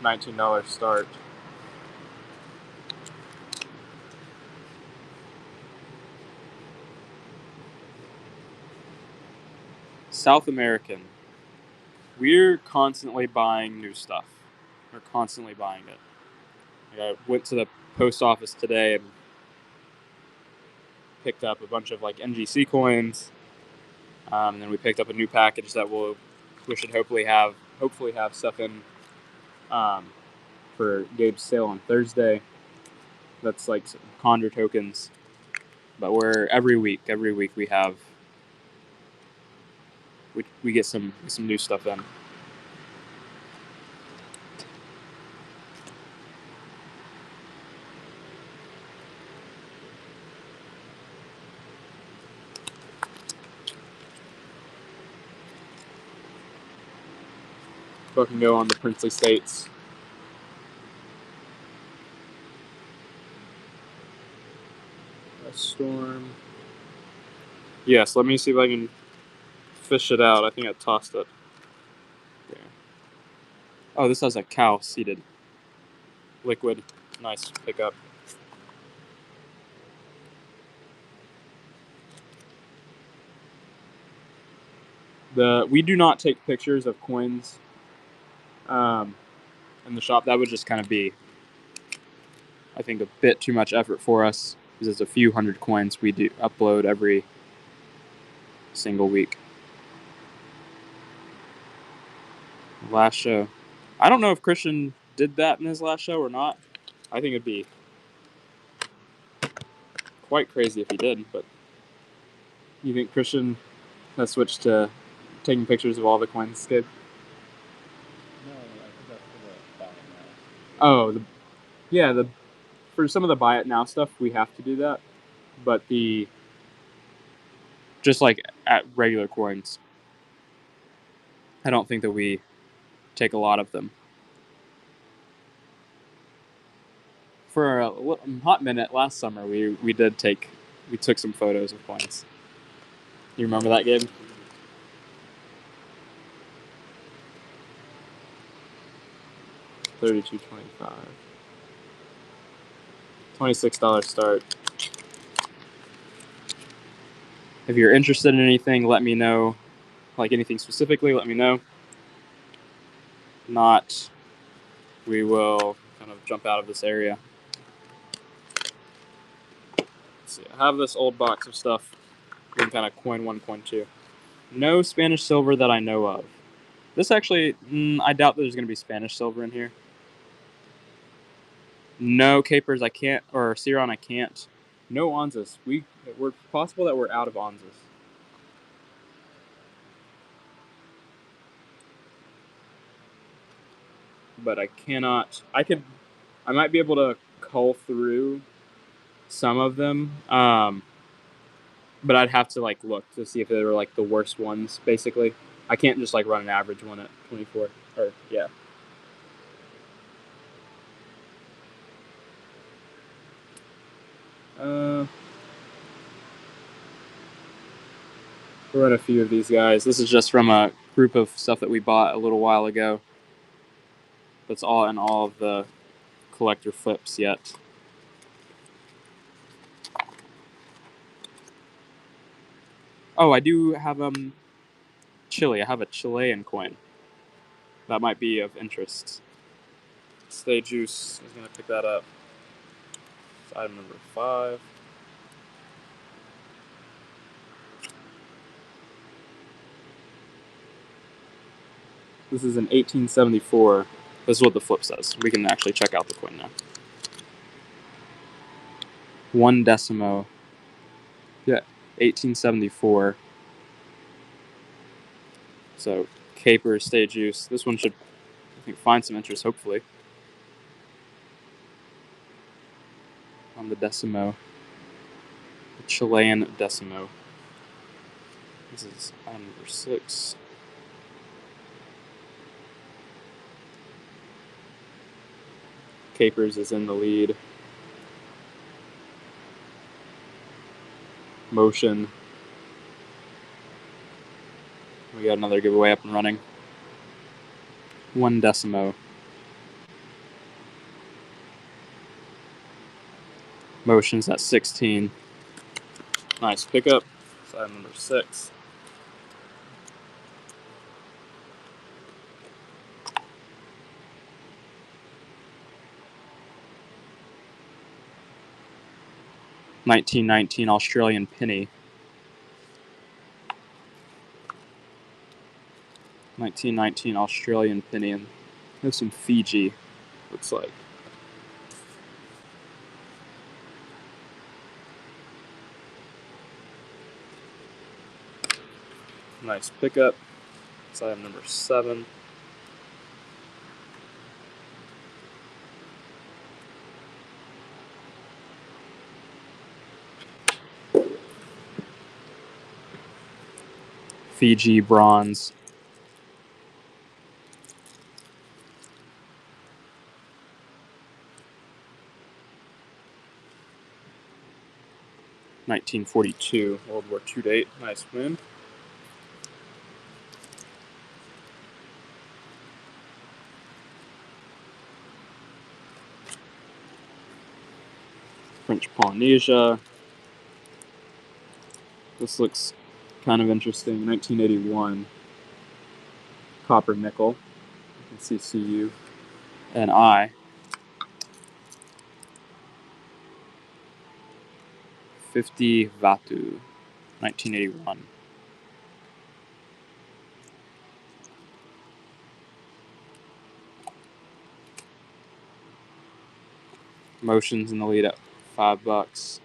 $19 start. South American. We're constantly buying new stuff. We're constantly buying it. I went to the post office today and picked up a bunch of like NGC coins. And then we picked up a new package that we should hopefully have stuff in for Gabe's sale on Thursday. That's like some Condor tokens. But every week we have we get some new stuff in. Fucking go on the princely states. A storm. Yes, let me see if I can fish it out. I think I tossed it. There. Oh, this has a cow seated. Liquid. Nice pickup. We do not take pictures of coins in the shop. That would just kind of be, I think, a bit too much effort for us because it's a few hundred coins we do upload every single week. Last show. I don't know if Christian did that in his last show or not. I think it'd be quite crazy if he did, but you think Christian has switched to taking pictures of all the coins, Gabe? No, I think that's for the buy it now. Oh, for some of the buy it now stuff, we have to do that, but just like at regular coins, I don't think that we take a lot of them. For a hot minute last summer, we took some photos of coins. You remember that, Gabe? $32.25. $26 start. If you're interested in anything, let me know. Like anything specifically, let me know. Not, we will kind of jump out of this area. Let's see, I have this old box of stuff. We can kind of coin one, coin two. No Spanish silver that I know of. This actually, I doubt there's going to be Spanish silver in here. No capers, I can't, or Ciron, I can't. No onzas. We're possible that we're out of onzas. But I cannot. I might be able to cull through some of them, but I'd have to like look to see if they were like the worst ones. Basically, I can't just like run an average one at 24. Or yeah. We'll run a few of these guys. This is just from a group of stuff that we bought a little while ago. That's all in all of the collector flips yet. Oh, I do have Chile. I have a Chilean coin. That might be of interest. Stay Juice is gonna pick that up. It's item number 5. This is an 1874. This is what the flip says. We can actually check out the coin now. 1 decimo. Yeah, 1874. So, Caper, Stay Juice. This one should, I think, find some interest, hopefully. On the decimo. The Chilean decimo. This is item number 6. Capers is in the lead. Motion. We got another giveaway up and running. 1 decimo. Motion's at 16. Nice pickup. It's item number 6. $19.19 Australian penny. 1919 Australian penny, and there's some Fiji, looks like. Nice pickup. It's item number 7. Fiji bronze. $1942 World War II date. Nice win. French Polynesia. This looks kind of interesting. 1981. Copper nickel. You can see CU and I. 50 Vatu. 1981. Motions in the lead at $5.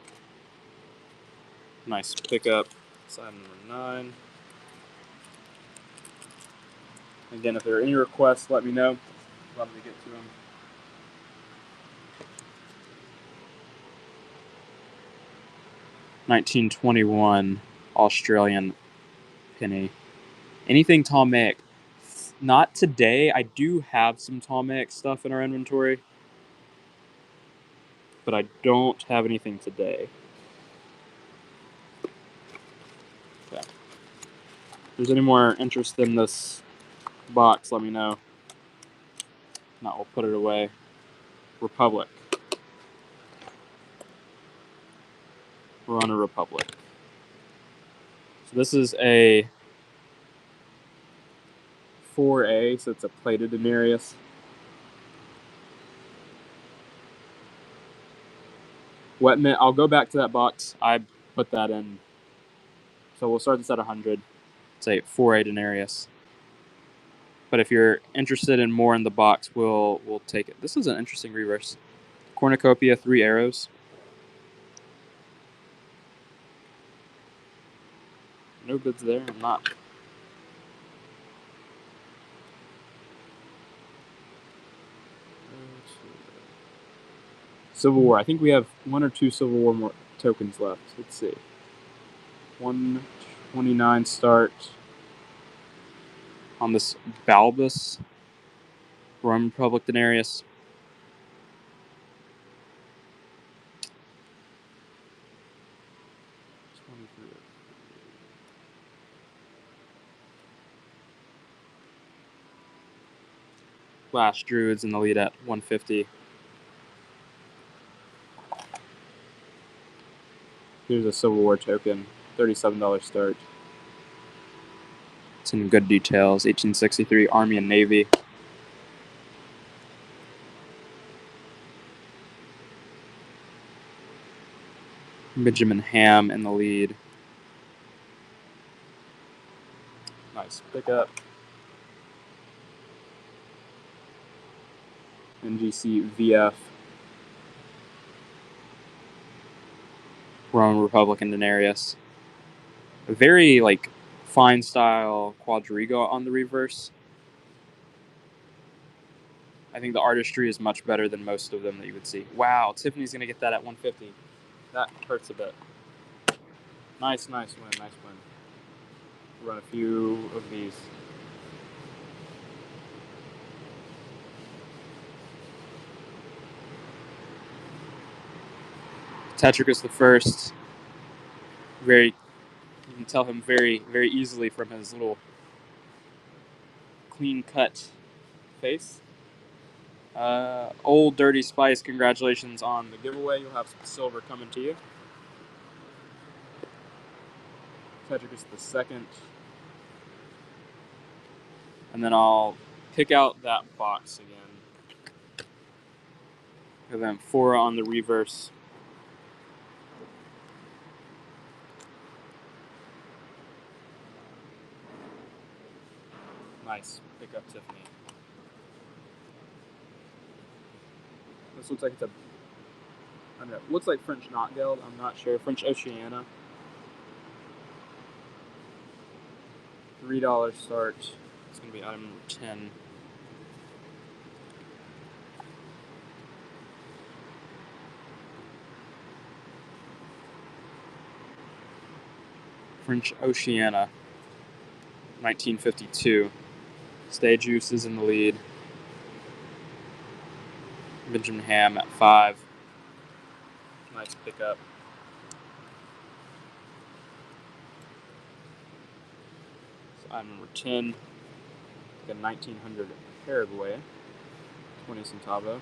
Nice pickup. Side number 9. Again, if there are any requests, let me know. Love to get to them. $19.21 Australian penny. Anything Ptolemaic? Not today. I do have some Ptolemaic stuff in our inventory, but I don't have anything today. Okay. If there's any more interest in this box, let me know. If not, we'll put it away. Republic. We're on a Republic. So this is a 4A, so it's a plated denarius. Wet mint. I'll go back to that box. I put that in. So we'll start this at 100. It's a 4A denarius. But if you're interested in more in the box, we'll take it. This is an interesting reverse. Cornucopia, 3 arrows. No bids there. I'm not. Civil War. I think we have 1 or 2 Civil War more tokens left. Let's see. 129 start on this Balbus Roman Republic denarius. Flash Druids in the lead at 150. Here's a Civil War token, $37 start. It's in good details. 1863 Army and Navy. Benjamin Ham in the lead. Nice pickup. NGC VF. Roman Republican denarius. A very fine style quadriga on the reverse. I think the artistry is much better than most of them that you would see. Wow, Tiffany's gonna get that at 150. That hurts a bit. Nice win. Run a few of these. Tetricus the First. You can tell him very, very easily from his little clean cut face. Old Dirty Spice, congratulations on the giveaway. You'll have some silver coming to you. Tetricus the Second. And then I'll pick out that box again. And then 4 on the reverse. Nice. Pick up Tiffany. This looks like it's I don't know. Looks like French Knot Guild. I'm not sure. French Oceania. $3 start. It's going to be item number 10. French Oceania. 1952. Stay Juice is in the lead. Benjamin Ham at 5. Nice pickup. So item number 10. Like a 1900 Paraguay. 20 centavo.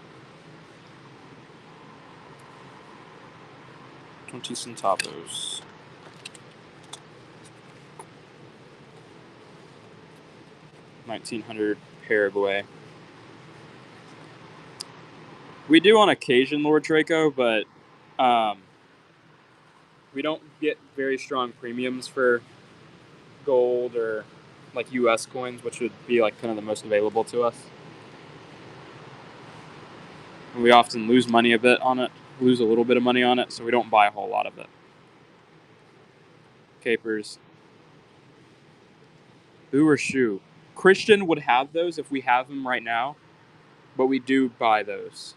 20 centavos. $1900 Paraguay. We do on occasion Lord Draco, but we don't get very strong premiums for gold or US coins, which would be kind of the most available to us. And we often lose money a bit on it, lose a little bit of money on it, so we don't buy a whole lot of it. Capers. Boo or shoe. Christian would have those if we have them right now, but we do buy those.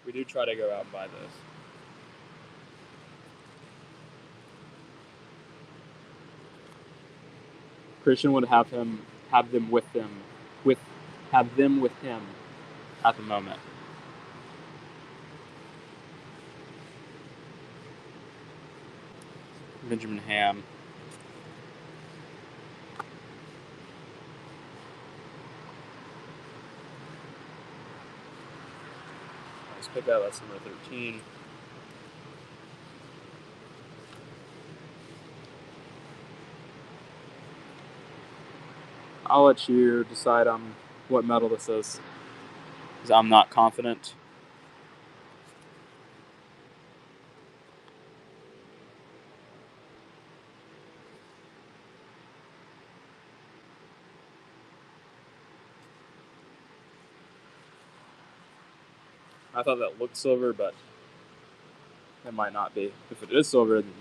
We do try to go out and buy those. Christian would have them with him at the moment. Benjamin Ham. Let's pick out that's number 13. I'll let you decide on what metal this is, because I'm not confident. I thought that looked silver, but it might not be. If it is silver, then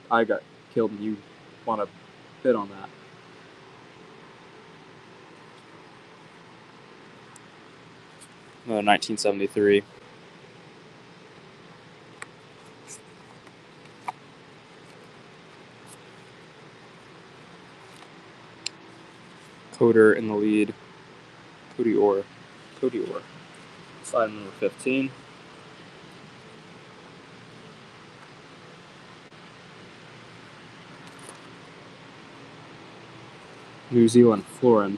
I got killed and you want to bid on that. Another 1973. Coder in the lead. Cody Orr. Slide number 15. New Zealand florin.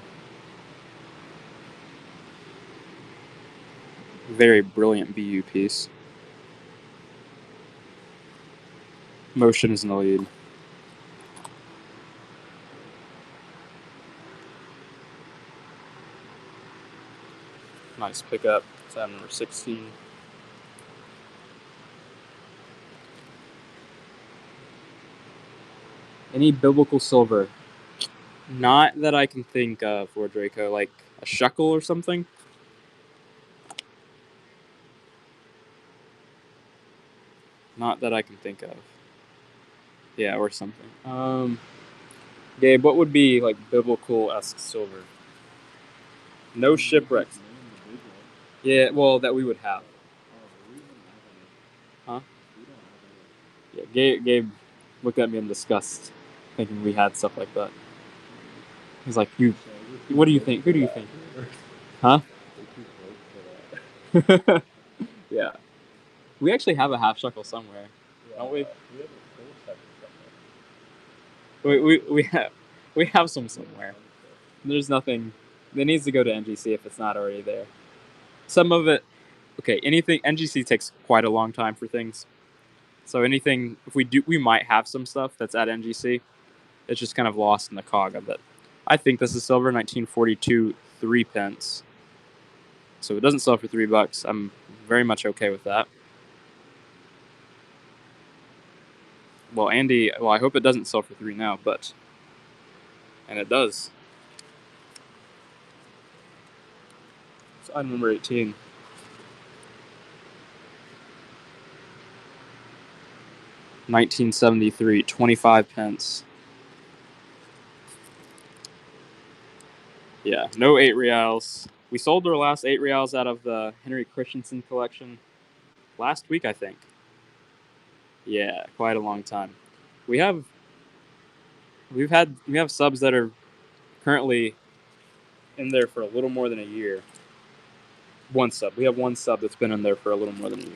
Very brilliant BU piece. Motion is in the lead. Nice pickup. Slide number 16. Any biblical silver? Not that I can think of for Draco, like a shekel or something. Not that I can think of. Yeah, or something. Gabe, what would be like biblical-esque silver? No shipwrecks. Yeah, well, that we would have. Huh? Yeah, Gabe looked at me in disgust, thinking we had stuff like that. He's like, what do you think? Who do you think? Huh? Yeah. We actually have a half shekel somewhere, don't we? We have some somewhere. There's nothing. It needs to go to NGC if it's not already there. Some of it, okay. Anything NGC takes quite a long time for things. So anything, if we do, we might have some stuff that's at NGC. It's just kind of lost in the cog of it. I think this is silver, 1942, 3 pence. So it doesn't sell for $3. I'm very much okay with that. Well, Andy, I hope it doesn't sell for 3 now, but, and it does. So item number 18. $1973, 25 pence. Yeah, no 8 reals. We sold our last 8 reals out of the Henry Christensen collection last week, I think. Yeah, quite a long time. We have subs that are currently in there for a little more than a year. One sub. We have one sub that's been in there for a little more than a year.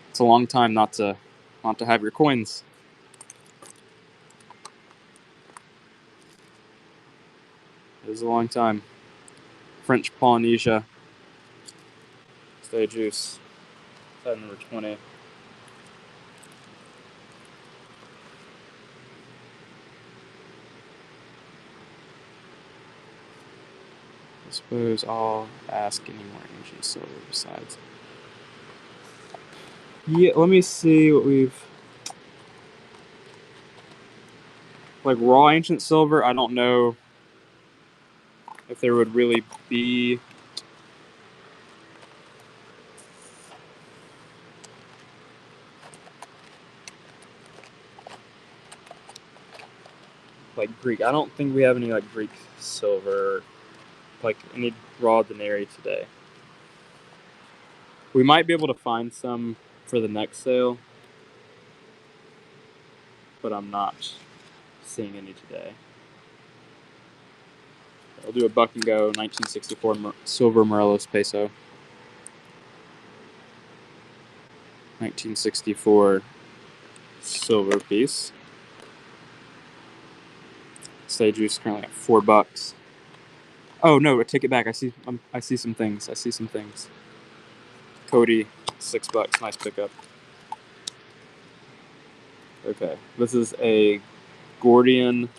It's a long time not to have your coins. It is a long time. French Polynesia. Stay juice. Side number 20. I suppose I'll ask any more ancient silver besides. Yeah, let me see what we've. like raw ancient silver, I don't know if there would really be like Greek. I don't think we have any like Greek silver, like any raw denarii today. We might be able to find some for the next sale, but I'm not seeing any today. I'll do a buck and go 1964 silver Morelos peso. 1964 silver piece. Stay juice currently at $4. Oh no, take it back. I see some things. Cody, $6. Nice pickup. Okay, this is a Gordian.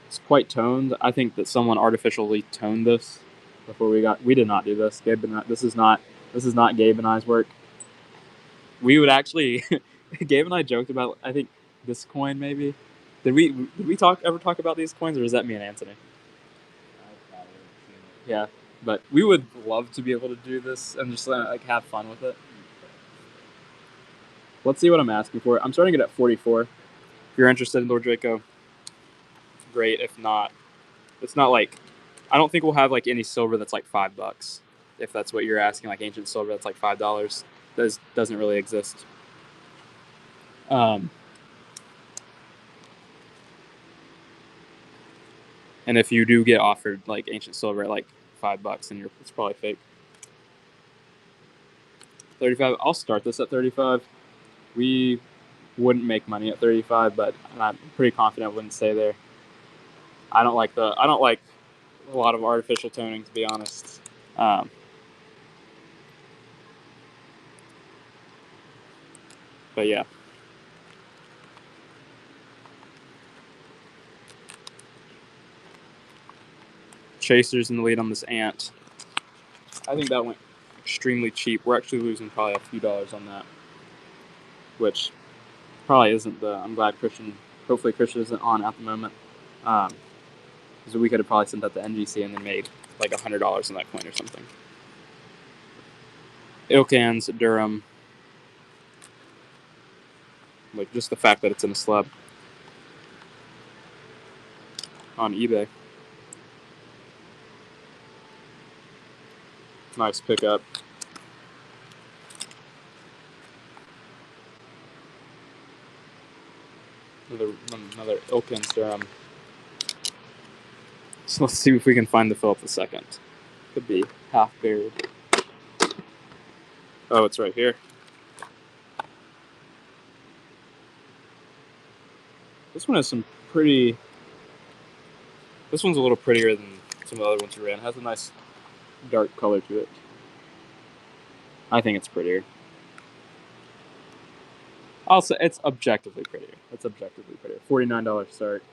It's quite toned. I think that someone artificially toned this before we did not do this. This is not Gabe and I's work. We would actually Gabe and I joked about, I think, this coin maybe. Did we ever talk about these coins, or is that me and Anthony? Yeah, but we would love to be able to do this and just like have fun with it. Let's see what I'm asking for. I'm starting it at 44. If you're interested in Lord Draco, great. If not, it's not like, I don't think we'll have like any silver that's like $5. If that's what you're asking, like ancient silver that's like $5, doesn't really exist. And if you do get offered like ancient silver at like $5, then it's probably fake. 35. I'll start this at 35. We wouldn't make money at 35, but I'm pretty confident it wouldn't stay there. I don't like a lot of artificial toning, to be honest. But yeah. Chasers in the lead on this ant. I think that went extremely cheap. We're actually losing probably a few dollars on that, which probably isn't I'm glad hopefully Christian isn't on at the moment. Because we could have probably sent that to NGC and then made like $100 on that coin or something. Ilkans, Durham. Like just the fact that it's in a slab on eBay. Nice pickup. Another Ilkans Durham. So let's see if we can find the Philip II. Could be half buried. Oh, it's right here. This one has some pretty. This one's a little prettier than some of the other ones we ran. It has a nice dark color to it. I think it's prettier. Also, it's objectively prettier. $49 start.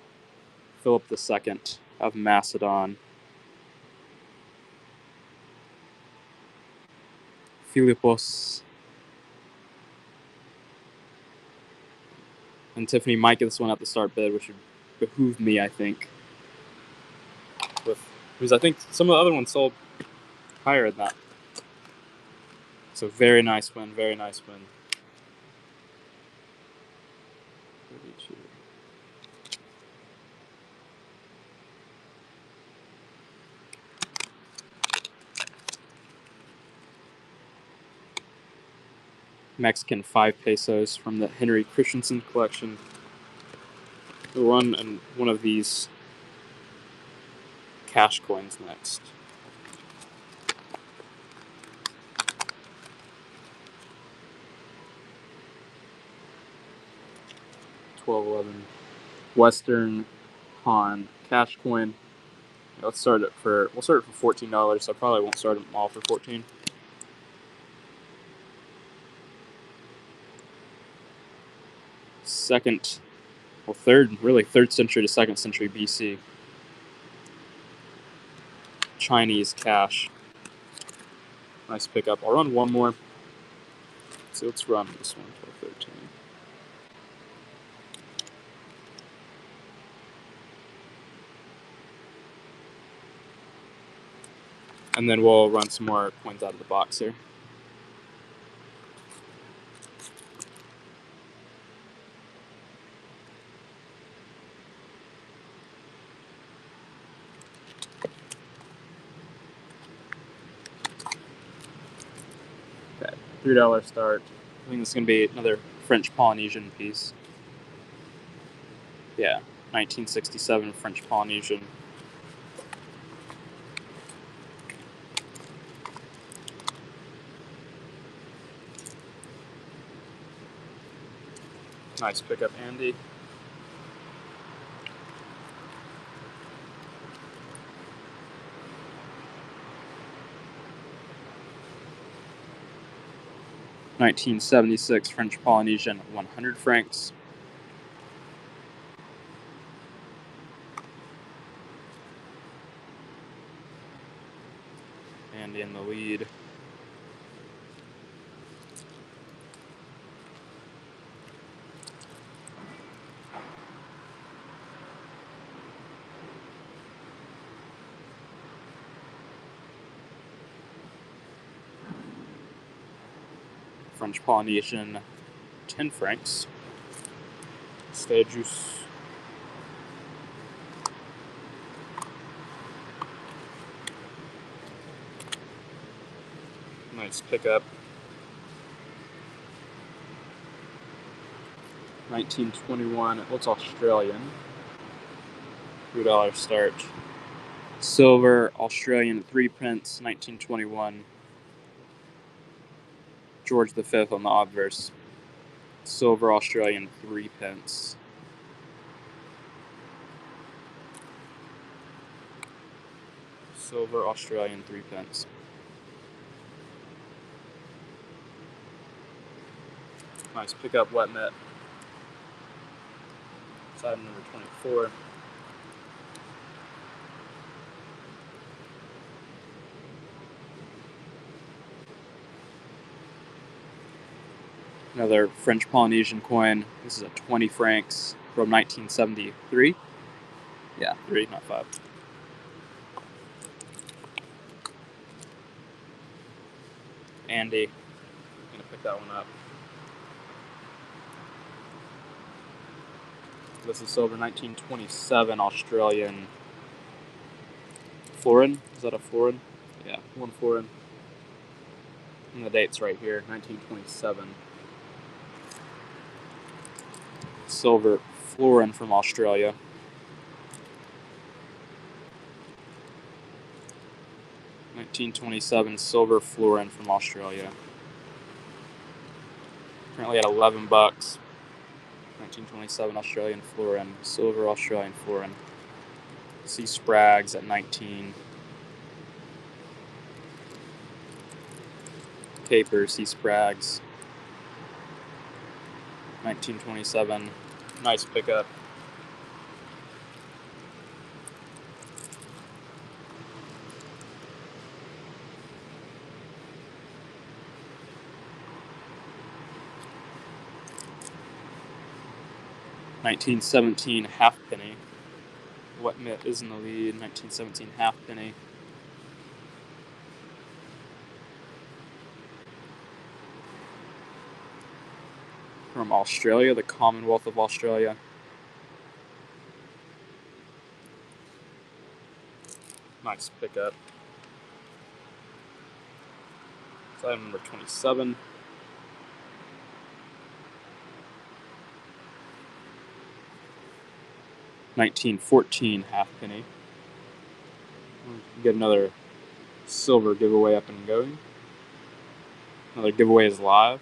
Philip II of Macedon. Philippos. And Tiffany might get this one at the start bid, which would behoove me, I think. Because I think some of the other ones sold higher than that. So very nice win. 32. Mexican 5 pesos from the Henry Christensen collection. We'll run one of these cash coins next. $12.11 Western Han cash coin. We'll start it for $14. So I probably won't start them all for $14. Third century to 2nd century BC. Chinese cash. Nice pickup. I'll run one more. So let's run this one for 13. And then we'll run some more coins out of the box here. Okay, $3 start. I think this is going to be another French Polynesian piece. Yeah, 1967 French Polynesian. Nice pickup, Andy. $1976 French Polynesian 100 francs. Andy in the lead. French Polynesian 10 francs. Stay juice. Nice pickup. 1921, it looks Australian. $3 start. Silver Australian 3 pence, 1921. George V on the obverse. Silver Australian 3 pence. Silver Australian 3 pence. Nice pickup, wet mitt. Side number 24. Another French Polynesian coin. This is a 20 francs from 1973. Yeah, 3, not 5. Andy, I'm gonna pick that one up. This is silver 1927 Australian florin. Is that a florin? Yeah, 1 florin. And the date's right here, 1927. Silver florin from Australia. $1927 silver florin from Australia. Currently at $11. 1927 Australian florin, silver Australian florin. See Sprague's at 19. Caper, see Sprague's. 1927. Nice pickup. $1917 halfpenny. Wet mitt is in the lead. 1917 halfpenny. From Australia, the Commonwealth of Australia. Nice pickup. Side number 27. $1914 halfpenny. Get another silver giveaway up and going. Another giveaway is live.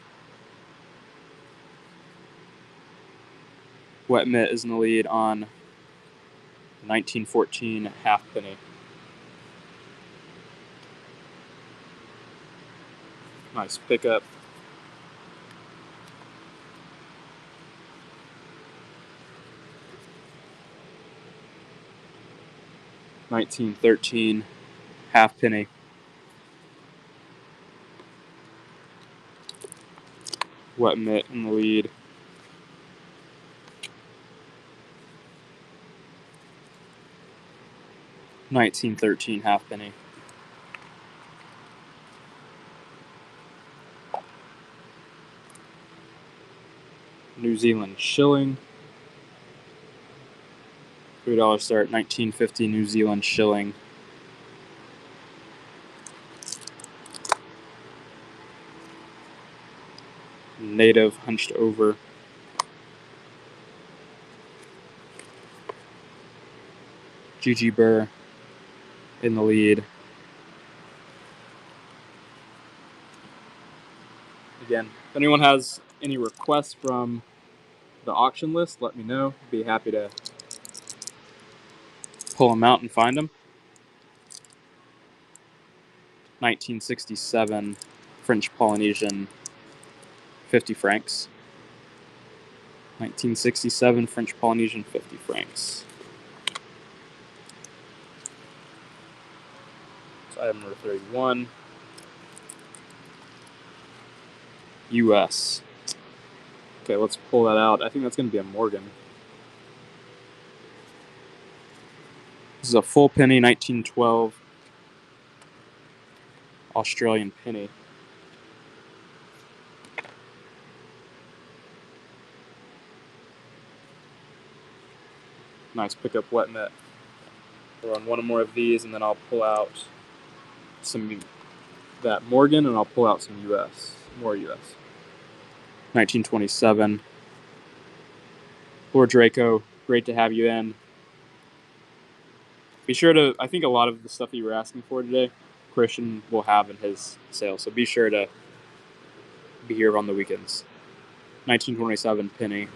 Wet mitt is in the lead on 1914 halfpenny. Nice pickup. $1913 halfpenny. Wet mitt in the lead. $1913 halfpenny. New Zealand shilling. $3 start, 1950 New Zealand shilling. Native hunched over. Gigi Burr in the lead. Again, if anyone has any requests from the auction list, let me know. Be happy to pull them out and find them. 1967 French Polynesian 50 francs. 1967 French Polynesian 50 francs. So item number 31. US. Okay, let's pull that out. I think that's going to be a Morgan. This is a full penny, 1912 Australian penny. Nice pickup wet net. We'll run one more of these, and then I'll pull out some that Morgan, and I'll pull out some US, more US. 1927. Lord Draco, great to have you in. Be sure to, I think a lot of the stuff that you were asking for today, Christian will have in his sale, so be sure to be here on the weekends. 1927 penny.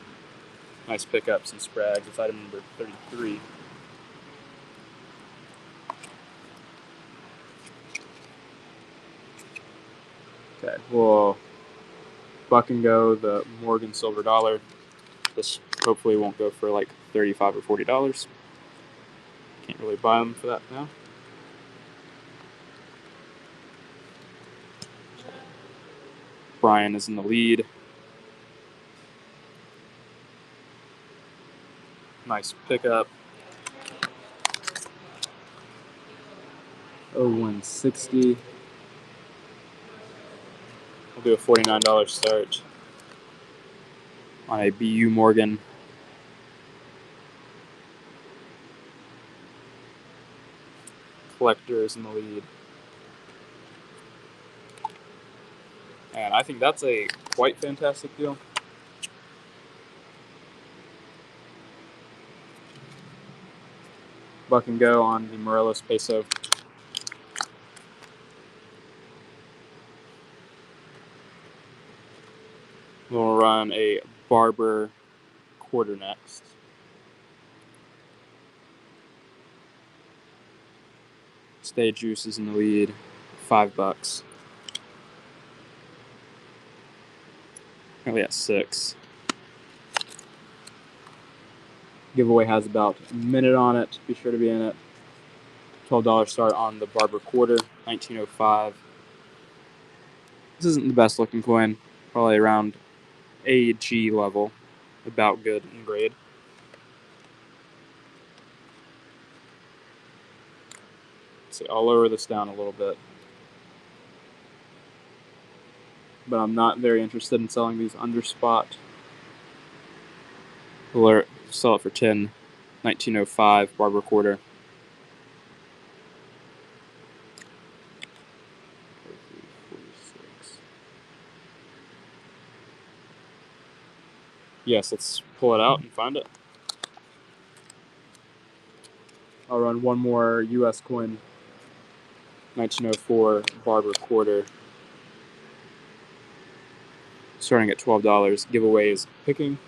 Nice pickups and sprags. It's item number 33. Okay, we'll buck and go the Morgan silver dollar. This hopefully won't go for like $35 or $40. Can't really buy them for that now. Brian is in the lead. Nice pickup. 0160. We'll do a $49 start on a BU Morgan. Collector is in the lead. And I think that's a quite fantastic deal. Buck and go on the Morelos peso. We'll run a Barber quarter next. Stay Juice is in the lead. $5. Currently at 6. Giveaway has about a minute on it. Be sure to be in it. $12 start on the Barber quarter, 1905. This isn't the best looking coin. Probably around AG level. About good in grade. So I'll lower this down a little bit. But I'm not very interested in selling these under spot. We'll sell it for 10. 1905 Barber quarter. Yes, let's pull it out and find it. I'll run one more US coin. 1904 Barber quarter. Starting at $12. Giveaway is picking.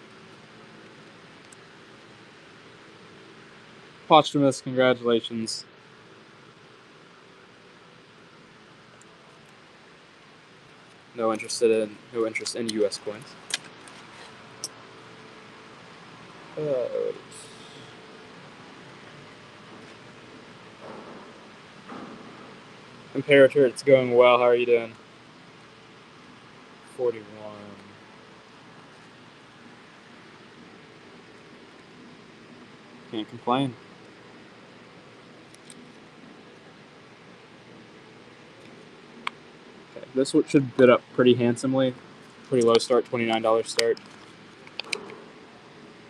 Posthumous, congratulations. No interest in US coins. Imperator, it's going well. How are you doing? 41. Can't complain. Okay, this one should bid up pretty handsomely. Pretty low start, $29 start.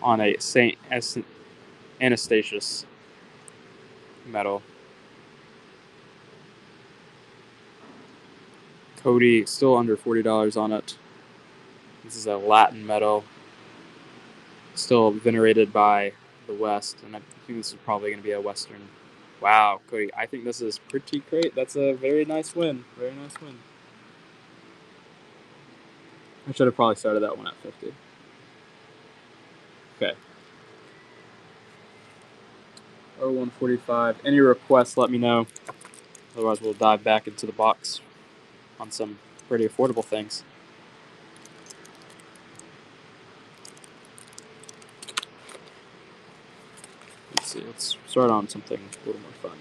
on a Saint Anastasius medal. Cody still under $40 on it. This is a Latin medal, still venerated by the West, and I think this is probably going to be a Western. Wow, Cody, I think this is pretty great. That's a very nice win. Very nice win. I should have probably started that one at 50. Okay. 0145. Any requests, let me know. Otherwise, we'll dive back into the box on some pretty affordable things. Let's see. Let's start on something a little more fun.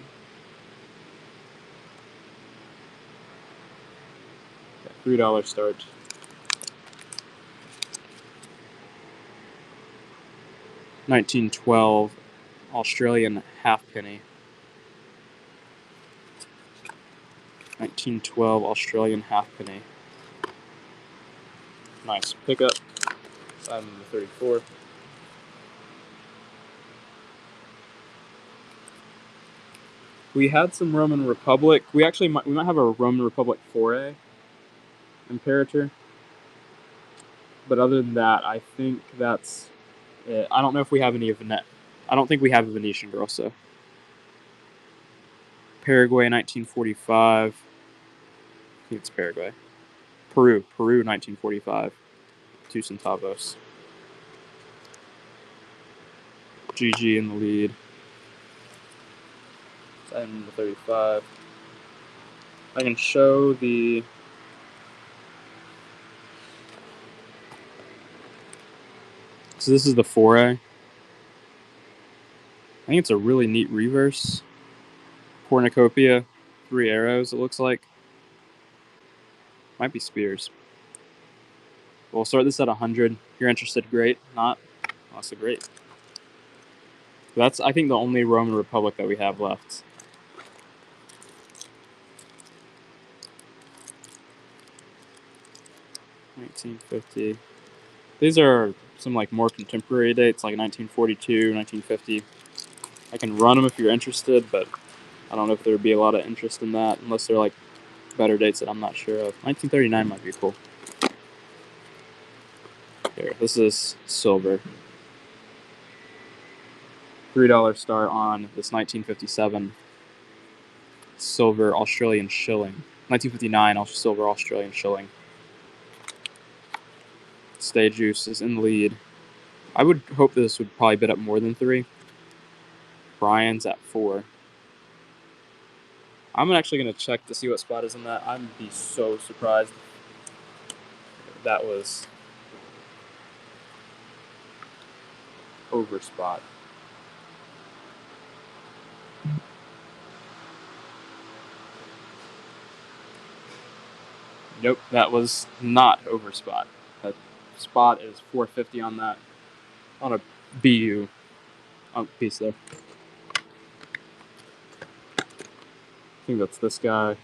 Okay, $3 start. $19.12 Australian halfpenny. $19.12 Australian halfpenny. Nice pickup. Side number 34. We had some Roman Republic. We might have a Roman Republic 4A Imperator. But other than that, I think that's it. I don't know if we have any of Venet. I don't think we have a Venetian Grosso. Paraguay 1945. I think it's Paraguay. Peru 1945. 2 centavos. GG in the lead. Side number 35. I can show the So this is the 4A. I think it's a really neat reverse. Cornucopia, 3 arrows, it looks like. Might be spears. We'll start this at 100. If you're interested, great. Not, also great. That's, I think, the only Roman Republic that we have left. $19.50. These are some like more contemporary dates, like 1942, 1950. I can run them if you're interested, but I don't know if there would be a lot of interest in that unless they're like better dates that I'm not sure of. 1939 might be cool. Here, this is silver. $3 start on this 1957 silver Australian shilling. 1959 silver Australian shilling. Stay Juice is in the lead. I would hope this would probably bid up more than 3. Brian's at 4. I'm actually going to check to see what spot is in that. I'd be so surprised if that was over spot. Nope, that was not over spot. That spot is 450 on that, on a BU piece there. I think that's this guy.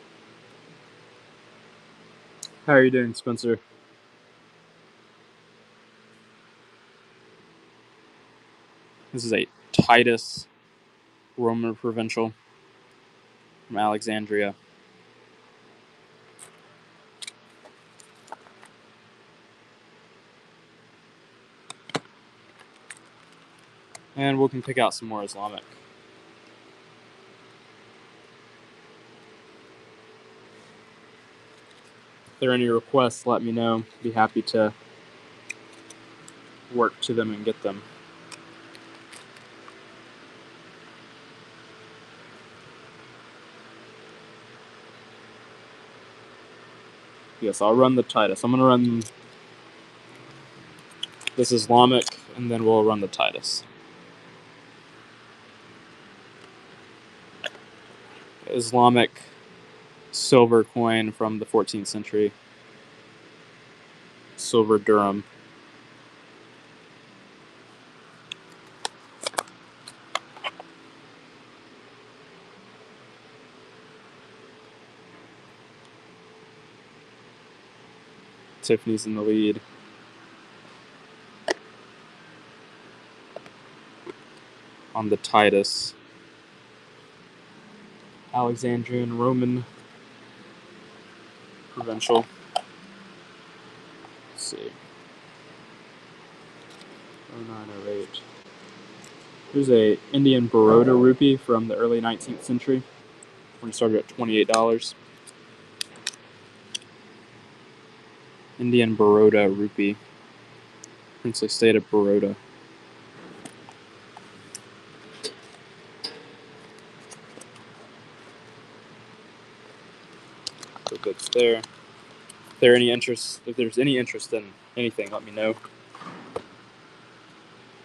How are you doing, Spencer? This is a Titus Roman Provincial from Alexandria. And we can pick out some more Islamic. If there are any requests, let me know. Be happy to work to them and get them. Yes, I'll run the Titus. I'm going to run this Islamic, and then we'll run the Titus. Islamic silver coin from the 14th century. Silver dirham. Tiffany's in the lead. on the Titus. Alexandrian and Roman provincial. Let's see. 0908. Here's a Indian Baroda rupee from the early 19th century. When it started at $28. Indian Baroda rupee. Princely State of Baroda. So that's there. If there's any interest in anything, let me know.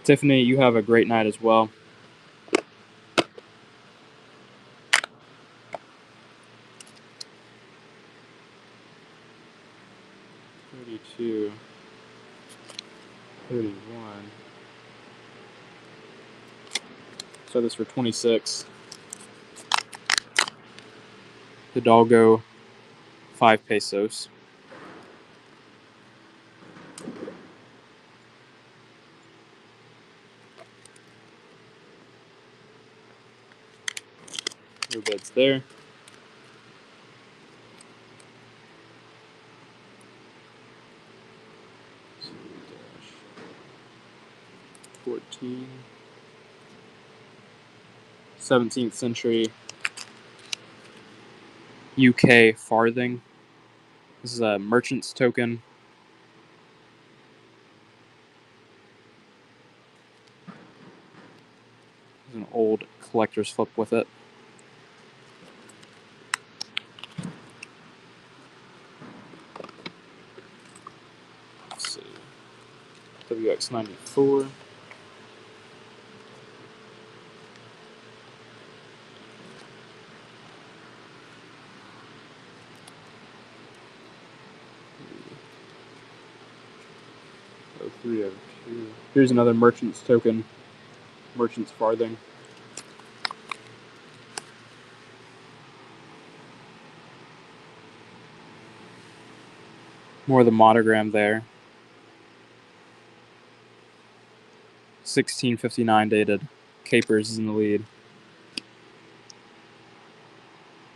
Tiffany, you have a great night as well. $32, $31. So this for $26. Hidalgo, 5 pesos. No bids there. $14. 17th century UK farthing. This is a merchant's token. There's an old collector's flip with it. Let's see. WX94. Here's another merchant's token. Merchant's farthing. More of the monogram there. 1659 dated. Capers is in the lead.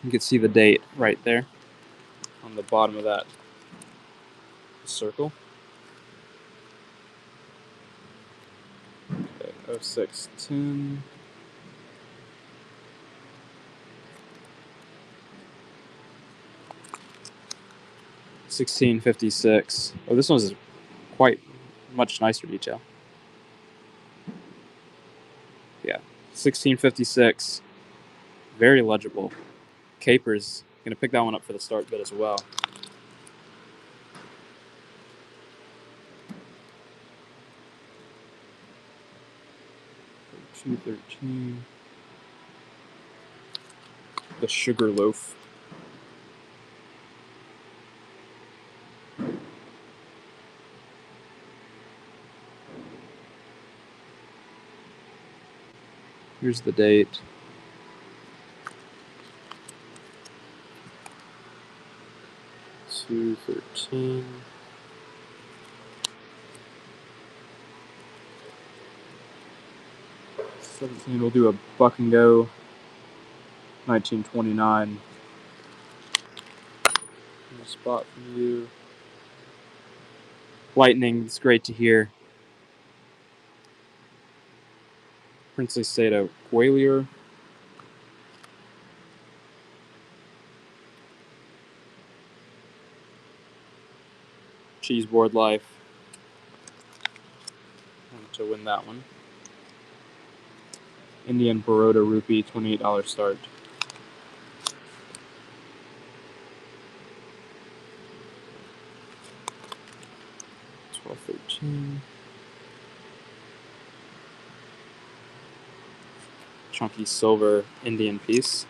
You can see the date right there on the bottom of that circle. Okay, 0610. $16.56. Oh, this one's quite much nicer detail. Yeah, $16.56. Very legible. Capers, gonna pick that one up for the start bid as well. $2.13. The sugar loaf. Here's the date. $2.13. $17. We'll do a buck and go. 1929. A spot from you. Lightning, it's great to hear. Princely State of Gwalior. Cheeseboard Life. To win that one. Indian Baroda rupee, $28 start. $12.13. Chunky silver Indian piece.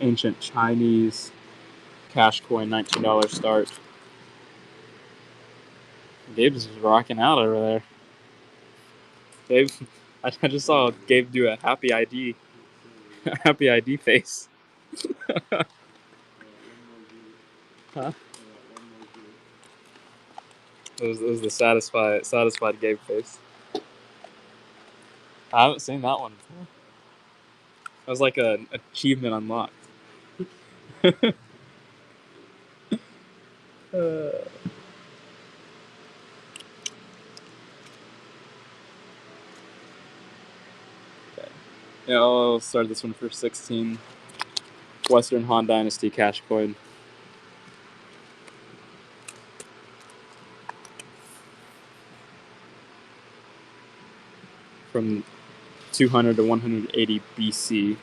Ancient Chinese cash coin, $19 start. Gabe's just rocking out over there. Gabe, I just saw Gabe do a happy ID face. Huh? It was the satisfied Gabe face. I haven't seen that one before. That was like an achievement unlocked. Okay. Yeah, I'll start this one for 16. Western Han Dynasty cash coin. From 200 to 180 BC.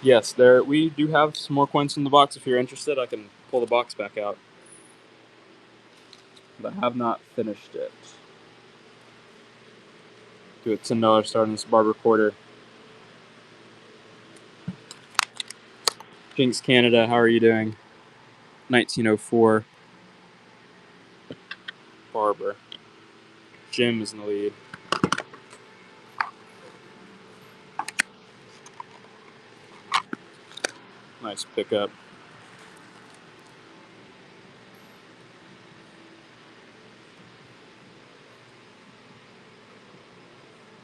Yes, we do have some more coins in the box. If you're interested, I can pull the box back out. But I have not finished it. Do a $10 start on this Barber quarter. Jinx Canada, how are you doing? 1904. Barber. Jim is in the lead. Nice pickup.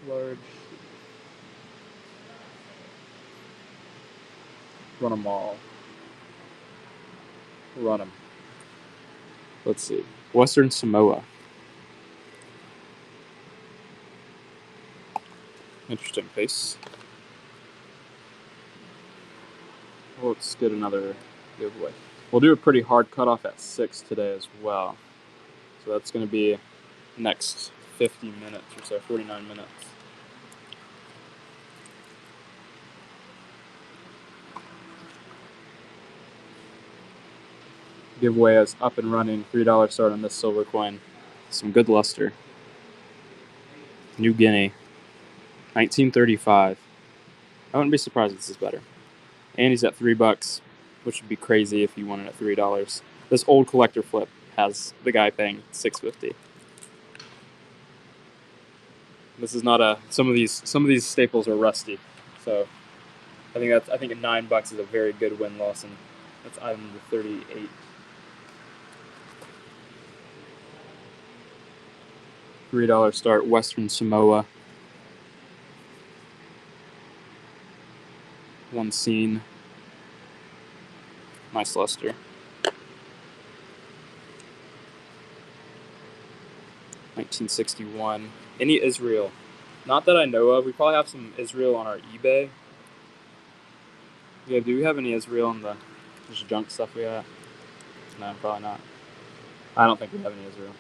Large. Run them all. Run them. Let's see. Western Samoa. Interesting face. Let's get another giveaway. We'll do a pretty hard cutoff at 6 today as well. So that's going to be next 50 minutes or so, 49 minutes. Giveaway is up and running. $3 start on this silver coin. Some good luster. New Guinea. 1935. I wouldn't be surprised if this is better. And he's at $3, which would be crazy if you won it at $3. This old collector flip has the guy paying $6.50. This is not a. Some of these staples are rusty, so I think at $9 is a very good win loss, and that's item number 38. $3 start, Western Samoa. One scene. Nice luster. 1961. Any Israel? Not that I know of. We probably have some Israel on our eBay. Yeah, do we have any Israel on the just junk stuff we have? No, probably not. I don't think we have any Israel.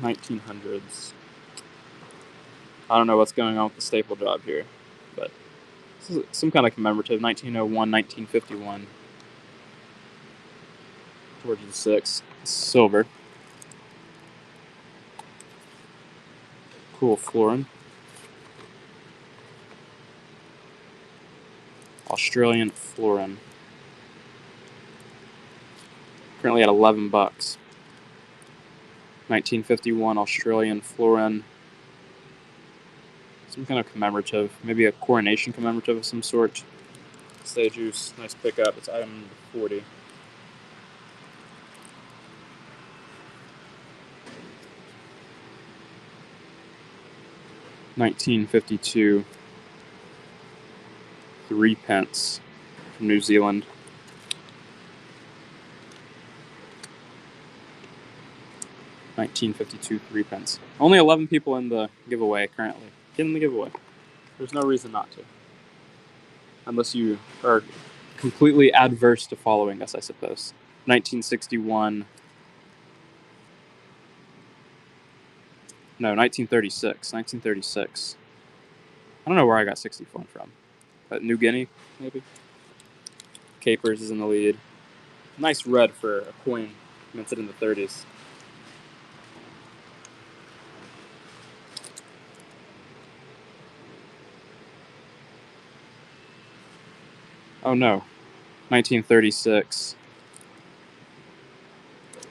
$1900s. I don't know what's going on with the staple job here, but this is some kind of commemorative. 1901, 1951. George VI. Silver. Cool florin. Australian florin. Currently at $11. 1951 Australian florin. Some kind of commemorative, maybe a coronation commemorative of some sort. Stay juice, nice pickup. It's item number 40. $1952. 3 pence from New Zealand. $1952 3 pence. Only 11 people in the giveaway currently. Get in the giveaway. There's no reason not to. Unless you are completely adverse to following us, I suppose. 1961. No, 1936. 1936. I don't know where I got 61 from. But New Guinea, maybe? Capers is in the lead. Nice red for a coin minted in the 30s. Oh no. 1936.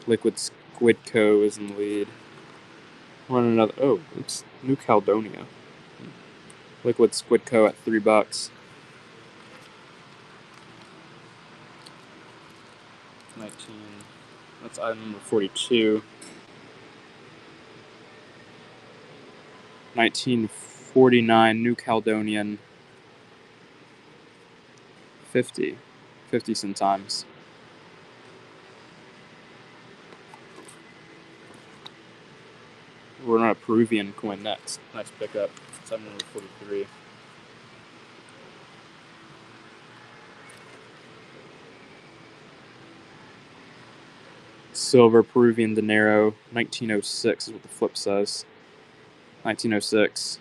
Liquid Squidco is in the lead. Run another. Oh, it's New Caledonia. Liquid Squidco at $3. 19. That's item number 42. 1949 New Caledonian. 50 centimes. We're on a Peruvian coin next. Nice pickup. It's item number 43. Silver Peruvian dinero, 1906 is what the flip says. 1906.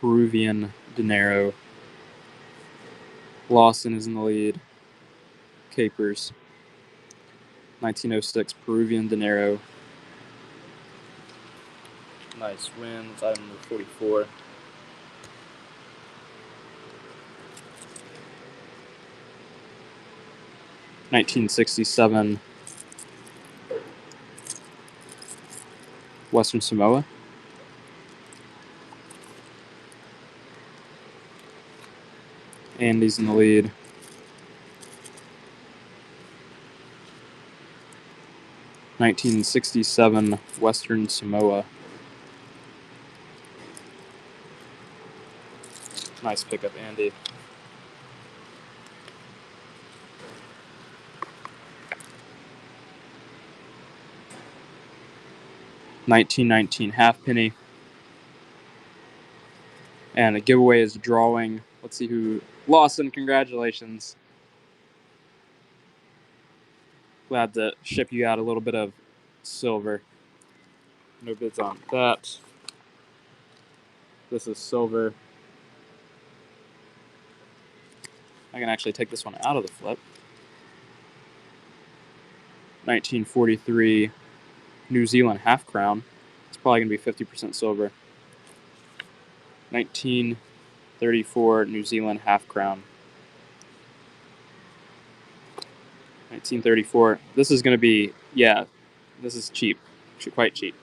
Peruvian dinero. Lawson is in the lead. Capers. 1906 Peruvian dinero. Nice win. It's item number 44. $1967 Western Samoa. Andy's in the lead. $1967 Western Samoa. Nice pickup, Andy. $1919 halfpenny. And a giveaway is drawing. Let's see who. Lawson, congratulations. Glad to ship you out a little bit of silver. No bids on that. This is silver. I can actually take this one out of the flip. 1943 New Zealand half crown. It's probably going to be 50% silver. 1934 New Zealand half crown. 1934. This is going to be, yeah, this is cheap. Quite cheap.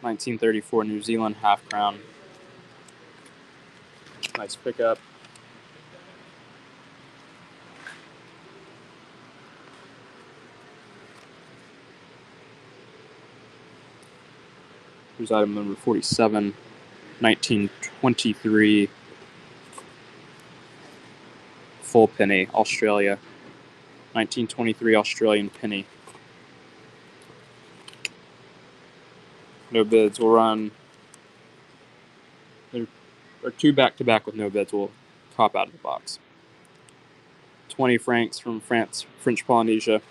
1934 New Zealand half crown. Nice pickup. Here's item number 47. 1923 full penny, Australia. 1923 Australian penny. No bids. We'll run. There are two back-to-back with no bids. We'll top out of the box. 20 francs from France, French Polynesia.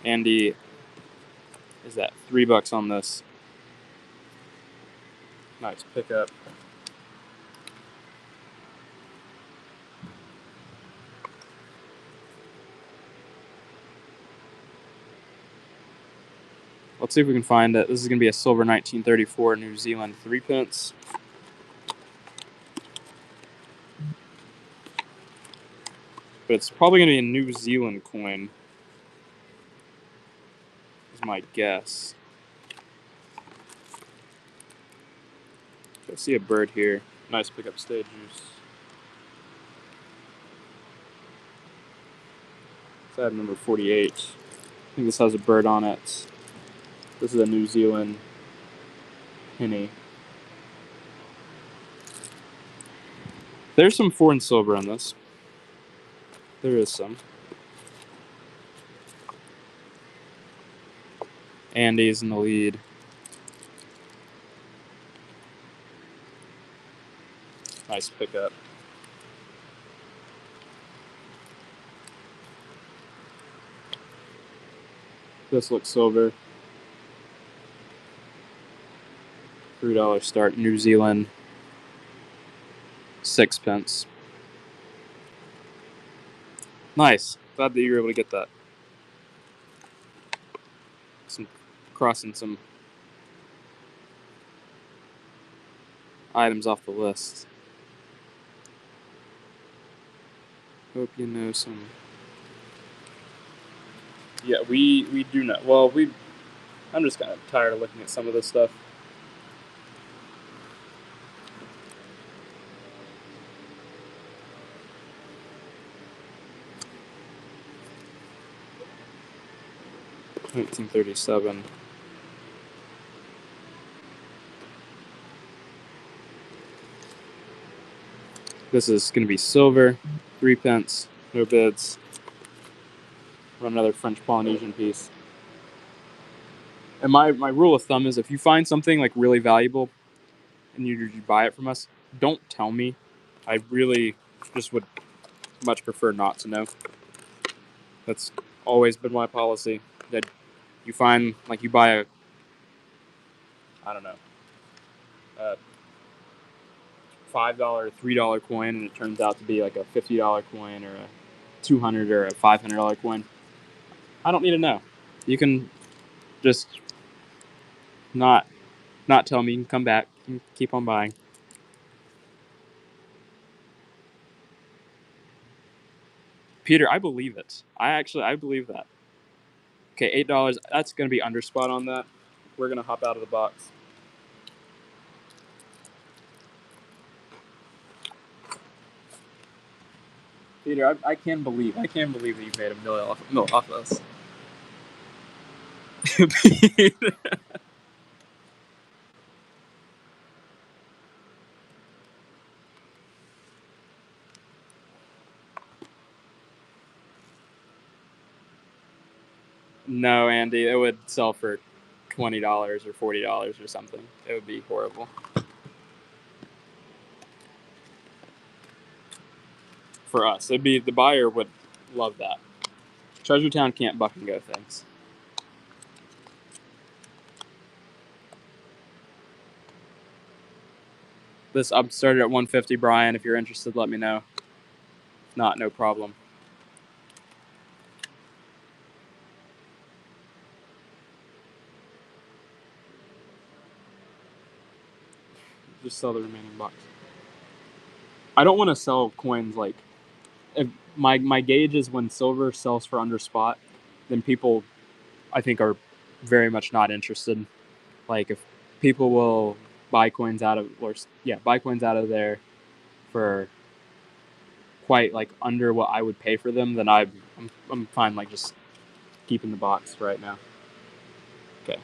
Andy is at $3 on this. Nice pickup. Let's see if we can find it. This is going to be a silver 1934 New Zealand 3p. But it's probably going to be a New Zealand coin, is my guess. I see a bird here. Nice pickup, Stay Juice. It's item number 48. I think this has a bird on it. This is a New Zealand penny. There's some foreign silver on this. There is some. Andy's in the lead. Nice pickup. This looks silver. $3 start, New Zealand 6p. Nice. Glad that you were able to get that. crossing some items off the list. Hope you know some. Yeah, we do know. Well, I'm just kind of tired of looking at some of this stuff. $1937. This is going to be silver, 3 pence, no bids. Run another French Polynesian piece. And my rule of thumb is if you find something like really valuable and you buy it from us, don't tell me. I really just would much prefer not to know. That's always been my policy. That you find, like, you buy a, I don't know, a $5, $3 coin, and it turns out to be like a $50 coin or a $200 or a $500 coin. I don't need to know. You can just not tell me. You can come back and keep on buying. Peter, I believe it. I believe that. Okay, $8. That's going to be underspot on that. We're going to hop out of the box. Peter, I can't believe that you made $1 million off us. No, Andy, it would sell for $20 or $40 or something. It would be horrible. For us, it'd be, the buyer would love that. Treasure Town can't buck and go things. This I'm started at 150, Brian. If you're interested, let me know. If not, no problem. Just sell the remaining box. I don't want to sell coins like, if my gauge is when silver sells for under spot, then people, I think, are very much not interested. Like, if people will buy coins out of there for quite like under what I would pay for them, then I'm fine like just keeping the box right now. Okay.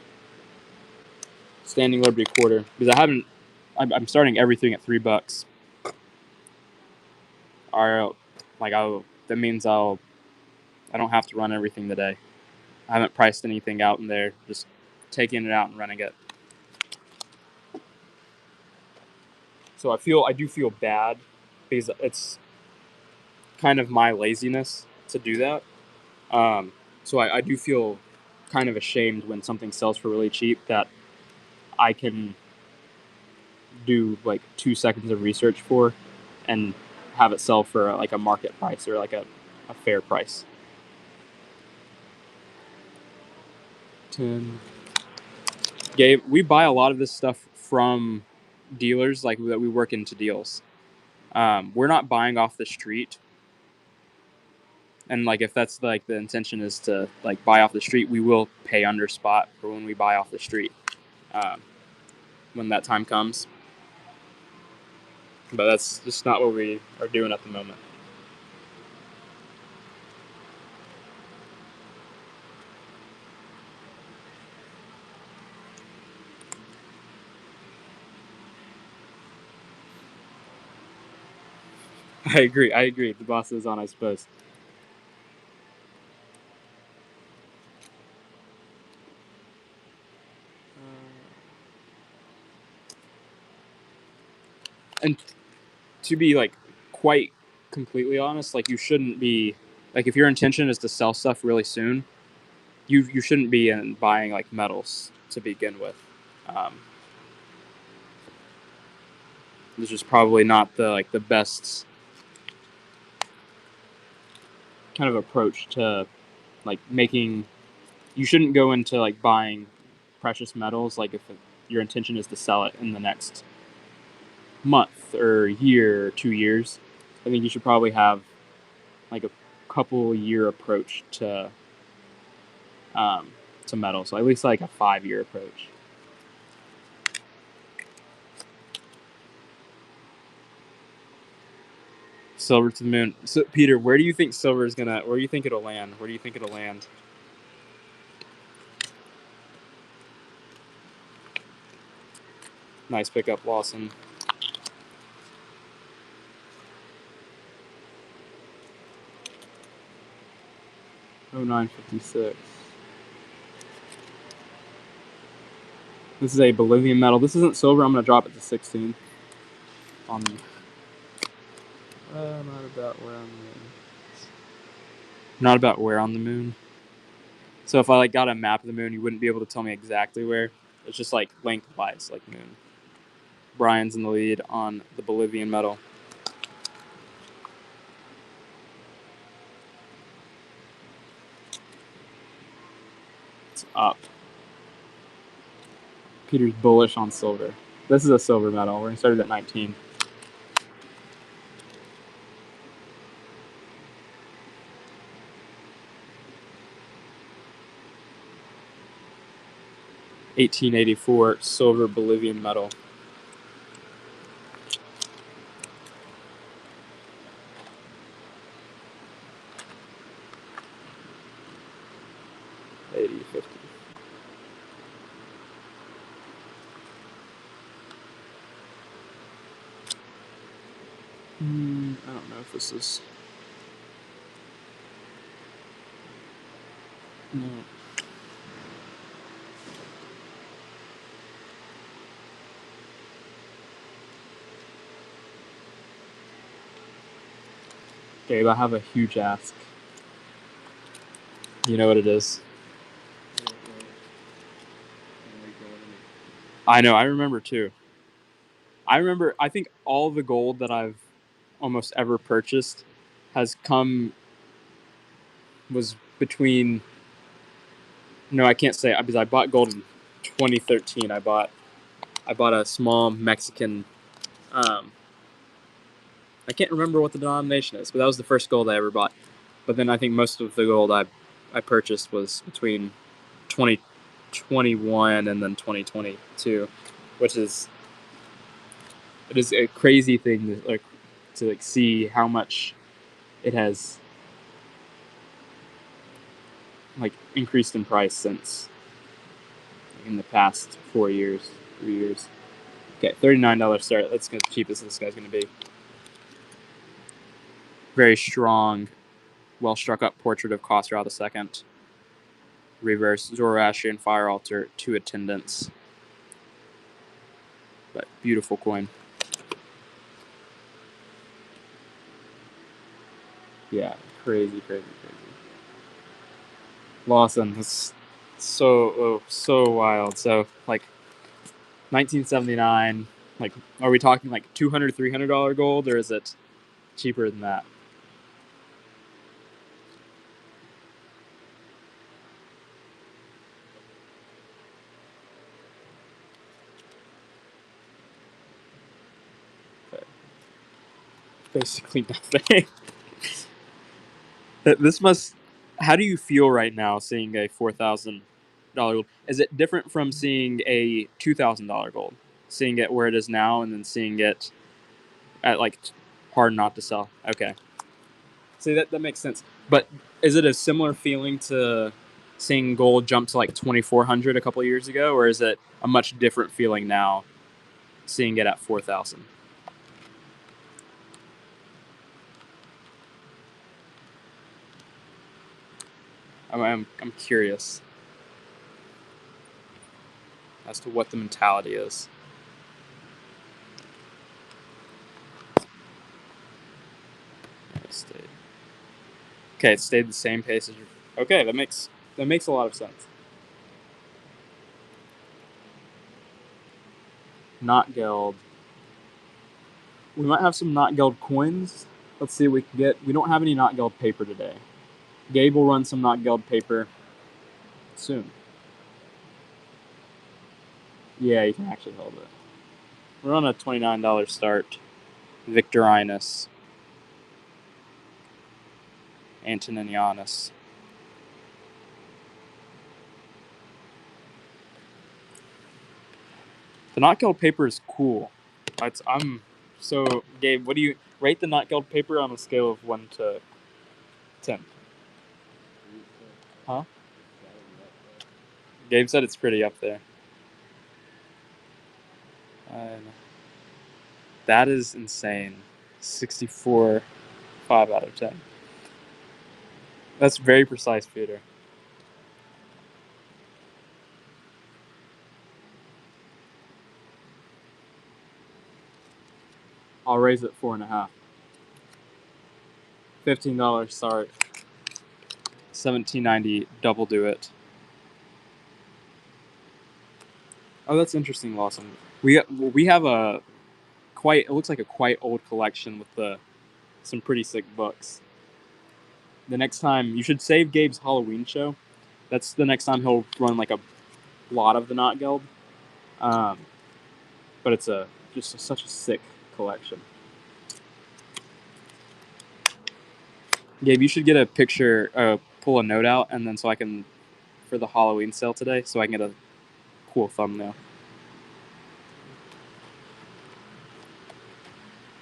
Standing Liberty quarter, because I'm starting everything at $3. That means I don't have to run everything today. I haven't priced anything out in there, just taking it out and running it. So I do feel bad because it's kind of my laziness to do that. So I do feel kind of ashamed when something sells for really cheap that I can do like 2 seconds of research for and have it sell for like a market price or like a fair price. 10. Gabe, we buy a lot of this stuff from dealers like that we work into deals. We're not buying off the street. And like if that's like the intention is to like buy off the street, we will pay under spot for when we buy off the street when that time comes. But that's just not what we are doing at the moment. I agree. The boss is on, I suppose. And to be like quite completely honest, like you shouldn't be like if your intention is to sell stuff really soon, you shouldn't be in buying like metals to begin with. This is probably not the best kind of approach to like making. You shouldn't go into like buying precious metals, like if your intention is to sell it in the next month or year or 2 years, I think you should probably have like a couple year approach to metal. So at least like a 5-year approach. Silver to the moon. So Peter, where do you think silver is gonna? Where do you think it'll land? Where do you think it'll land? Nice pickup, Lawson. Oh, 956. This is a Bolivian metal. This isn't silver. I'm gonna drop it to 16. On not about where on the moon. Not about where on the moon. So if I like got a map of the moon, you wouldn't be able to tell me exactly where. It's just like lengthwise, like moon. Brian's in the lead on the Bolivian metal. It's up. Peter's bullish on silver. This is a silver metal. We're gonna start it at 19. $18.84 silver Bolivian metal. $80.50. I don't know if this is. No. Gabe, I have a huge ask. You know what it is? I know, I remember too. I think all the gold that I've almost ever purchased was between, no, I can't say, because I bought gold in 2013. I bought a small Mexican, I can't remember what the denomination is, but that was the first gold I ever bought. But then I think most of the gold I purchased was between 2021 and then 2022, which is a crazy thing to see how much it has like increased in price since in the past 4 years, 3 years. Okay, $39 start. That's the cheapest this guy's going to be. Very strong, well struck up portrait of Khosrau II. Reverse Zoroastrian fire altar, 2 attendants. But beautiful coin. Yeah, crazy. Lawson, it's so wild. So like 1979, like are we talking like $200, $300 gold, or is it cheaper than that? Okay. Basically nothing. This must. How do you feel right now seeing a $4,000 gold? Is it different from seeing a $2,000 gold? Seeing it where it is now, and then seeing it at like hard not to sell. Okay. See, that makes sense. But is it a similar feeling to seeing gold jump to like 2,400 a couple of years ago, or is it a much different feeling now seeing it at 4,000? I'm curious as to what the mentality is. Okay, it stayed the same pace as your. Okay, that makes a lot of sense. Not geld. We might have some not geld coins. Let's see what we can get. We don't have any not geld paper today. Gabe will run some not geld paper soon. Yeah, you can actually hold it. We're on a $29 start. Victorinus. Antoninianus. The not geld paper is cool. So Gabe, what do you rate the not geld paper on a scale of 1 to 10? Huh? Gabe said it's pretty up there. That is insane. 64, 5 out of 10. That's very precise, Peter. I'll raise it 4.5. $15 start. $17.90 double do it. Oh, that's interesting, Lawson. We have a quite, it looks like a quite old collection with some pretty sick books. The next time, you should save Gabe's Halloween show. That's the next time he'll run like a lot of the not geld. But it's such a sick collection. Gabe, you should get a picture, pull a note out, and then so I can, for the Halloween sale today, so I can get a cool thumbnail.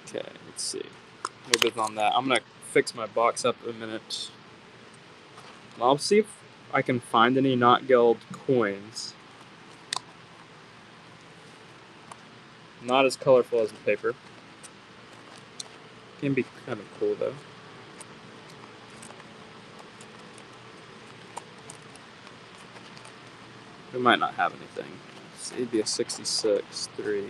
Okay, let's see. No good on that. I'm gonna fix my box up in a minute. I'll see if I can find any not geld coins. Not as colorful as the paper. Can be kind of cool though. We might not have anything. So it'd be a 66, 3.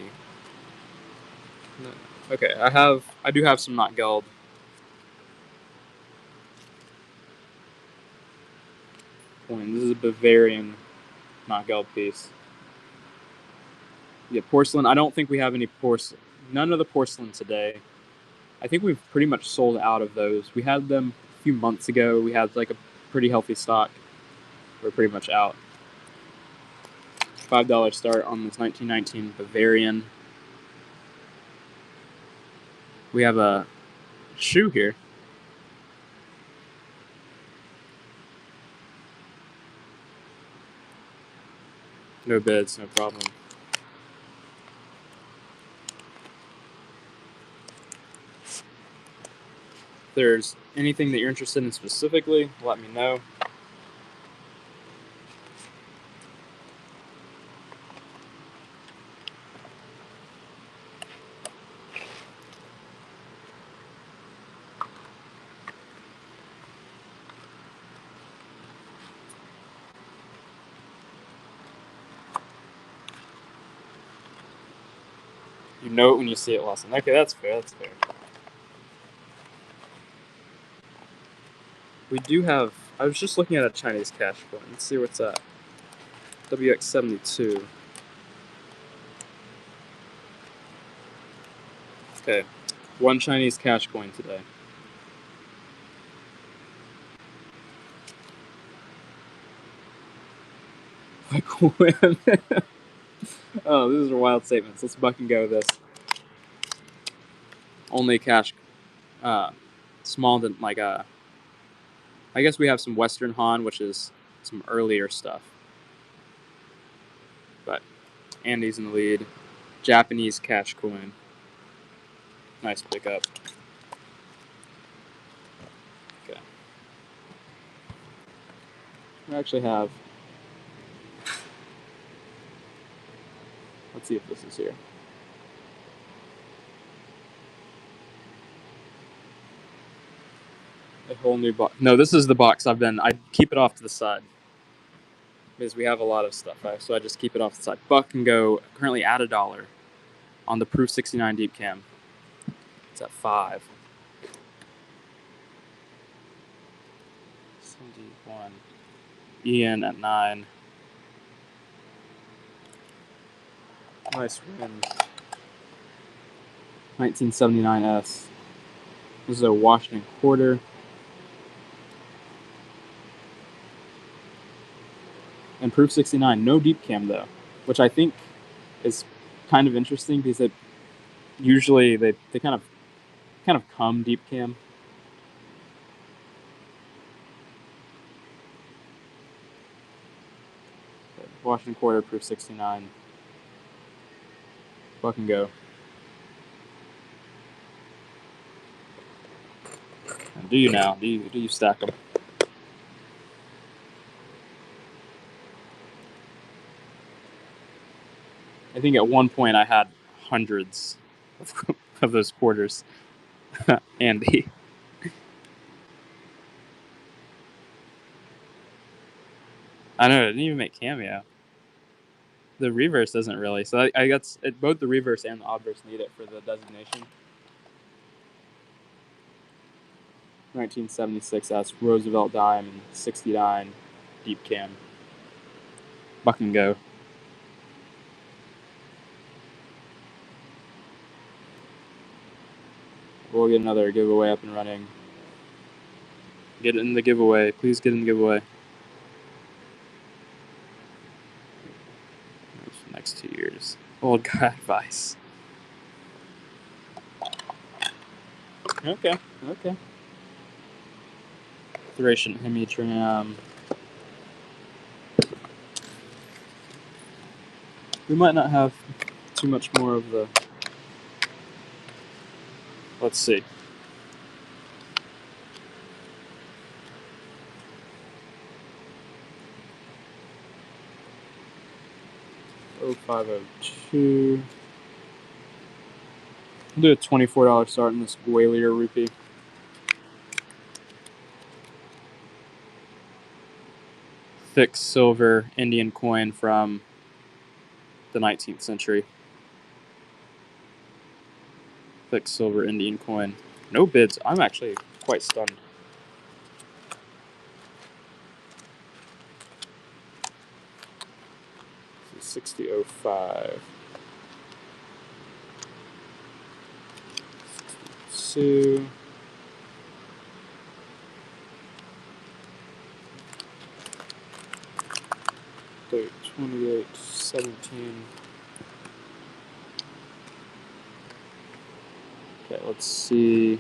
No. Okay, I do have some not geld. Coin. This is a Bavarian not geld piece. Yeah, porcelain. I don't think we have any porcelain. None of the porcelain today. I think we've pretty much sold out of those. We had them a few months ago. We had like a pretty healthy stock. We're pretty much out. $5 start on this 1919 Bavarian. We have a shoe here. No bids, no problem. If there's anything that you're interested in specifically, let me know. You know it when you see it, Lawson. Okay, that's fair. That's fair. We do have. I was just looking at a Chinese cash coin. Let's see what's at. WX72. Okay, one Chinese cash coin today. Like when? Oh, these are wild statements. Let's buck and go with this. Only cash, small than like I guess we have some Western Han, which is some earlier stuff. But Andy's in the lead. Japanese cash coin. Nice pickup. Okay. We actually have. Let's see if this is here. A whole new box. No, this is the box I keep it off to the side. Because we have a lot of stuff, right? So I just keep it off the side. Buck and go currently at $1 on the Proof 69 deep cam. It's at 5. 71. Ian at 9. Nice win. 1979S. This is a Washington quarter. And Proof 69, no deep cam though, which I think is kind of interesting because it usually they kind of come deep cam. Washington quarter, proof 69. Buck and go. And do you now? Do you stack them? I think at one point I had hundreds of those quarters. Andy. I know, it didn't even make cameo. The reverse doesn't really. So I guess both the reverse and the obverse need it for the designation. 1976 S Roosevelt Diamond 69 deep cam. Buck and go. We'll get another giveaway up and running. Get in the giveaway. Please get in the giveaway. Next 2 years. Old guy advice. Okay. Thracian hemitram. We might not have too much more of the. Let's see. $0502. We'll do a $24 start in this Gwalior rupee. Thick silver Indian coin from the 19th century. Thick silver Indian coin. No bids. I'm actually quite stunned. So 60.05. 62. Okay, 28.17. Okay, let's see.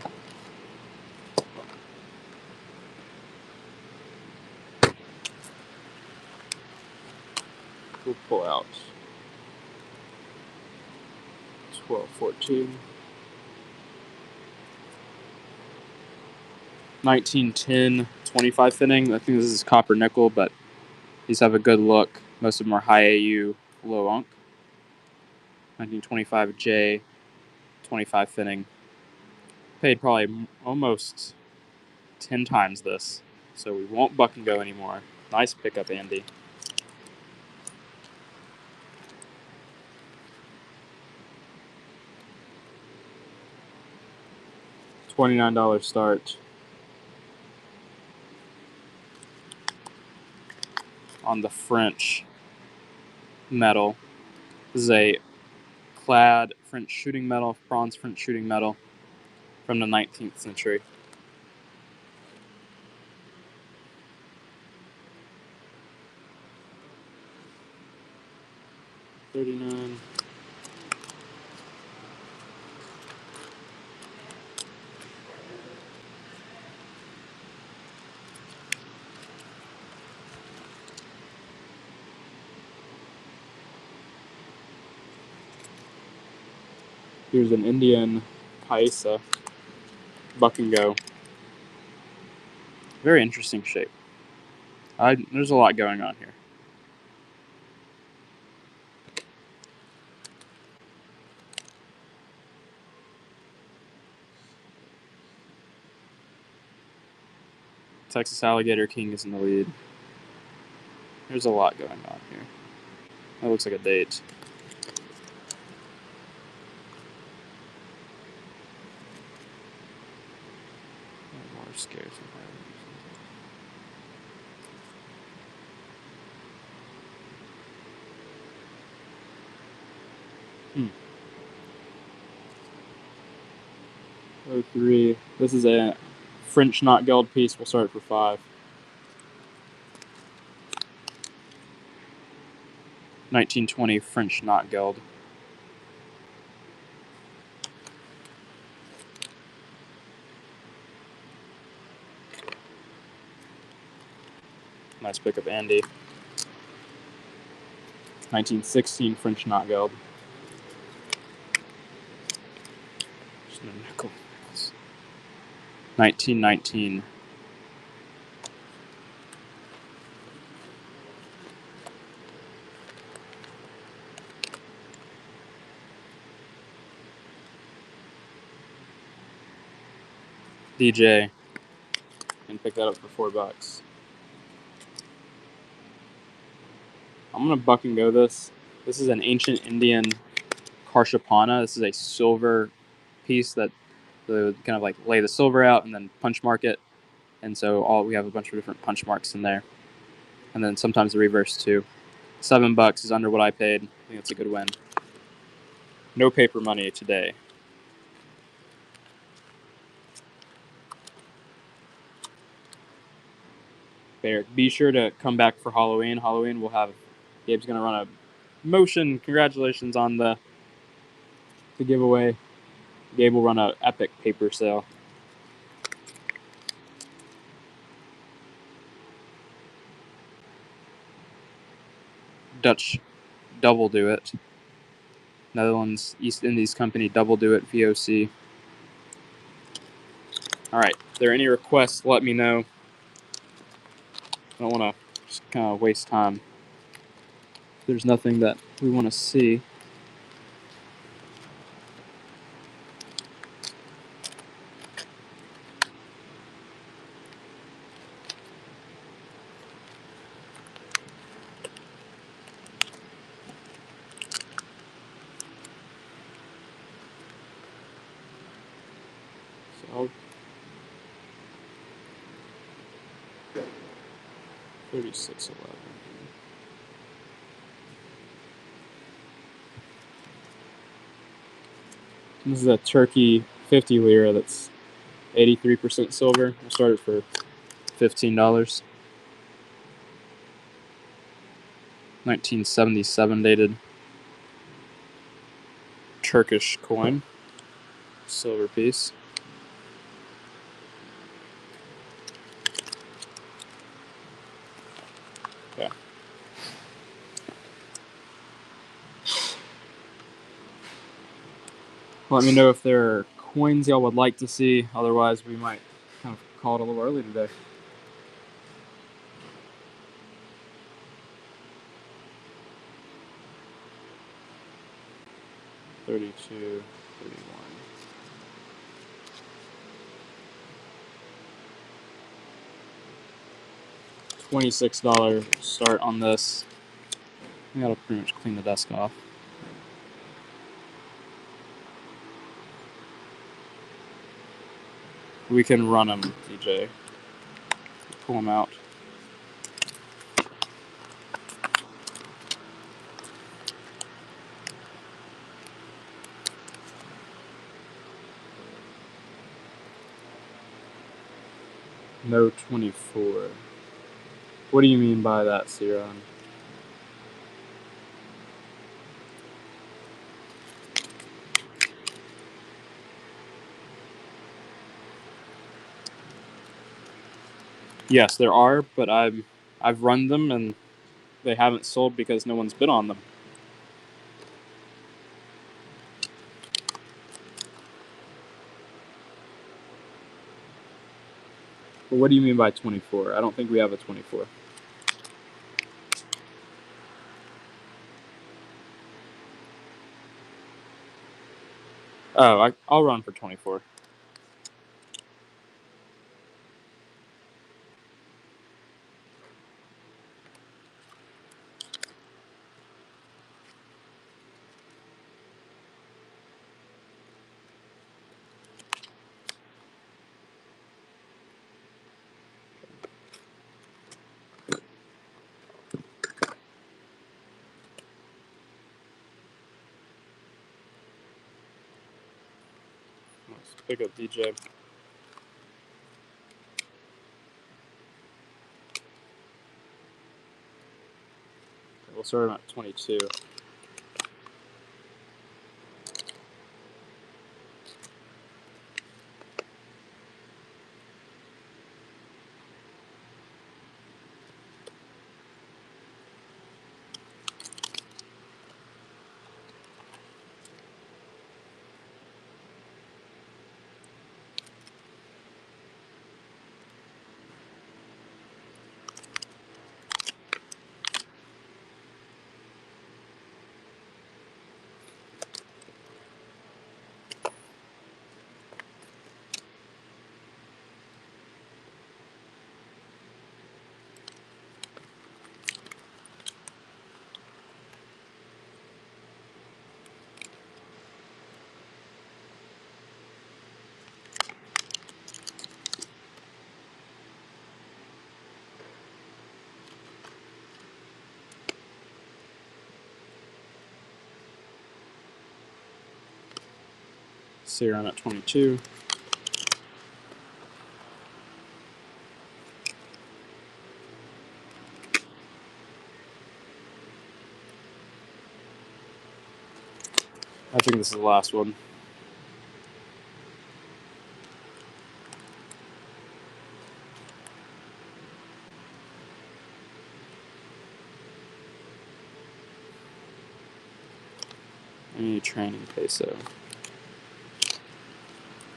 We'll pull out 12.14. 1910 25 fitting. I think this is copper nickel, but these have a good look. Most of them are high AU, low unk. 1925 J 25 fitting. Paid probably almost 10 times this, so we won't buck and go anymore. Nice pickup, Andy. $29 start on the French medal. This is a clad French shooting medal, bronze French shooting medal from the 19th century. $39. Here's an Indian paisa, buck and go. Very interesting shape. There's a lot going on here. Texas Alligator King is in the lead. There's a lot going on here. That looks like a date. More scarce. $03. This is a French knot geld piece. We'll start for $5. 1920 French knot geld. Nice pickup, Andy. 1916 French knot gold. Just no nickel. 1919. DJ. And pick that up for $4. I'm gonna buck and go this. This is an ancient Indian Karshapana. This is a silver piece that they would kind of like lay the silver out and then punch mark it. And so we have a bunch of different punch marks in there. And then sometimes the reverse too. $7 is under what I paid. I think that's a good win. No paper money today. Be sure to come back for Halloween. Halloween we'll have Gabe's gonna run a motion. Congratulations on the giveaway. Gabe will run an epic paper sale. Dutch double do it. Netherlands East Indies Company double do it VOC. All right. If there are any requests, let me know. I don't want to just kind of waste time. If there's nothing that we want to see. So 36.11. This is a Turkey 50 lira that's 83% silver. I started for $15. 1977 dated Turkish coin, silver piece. Okay. Let me know if there are coins y'all would like to see. Otherwise, we might kind of call it a little early today. $32, $31. $26 start on this. I gotta pretty much clean the desk off. We can run them, DJ. Pull them out. No 24. What do you mean by that, Siron? Yes, there are, but I've run them and they haven't sold because no one's bid on them. But what do you mean by 24? I don't think we have a 24. Oh, I'll run for 24. Let's pick up DJ. We'll start him at 22. See around at 22. I think this is the last one. Any training peso.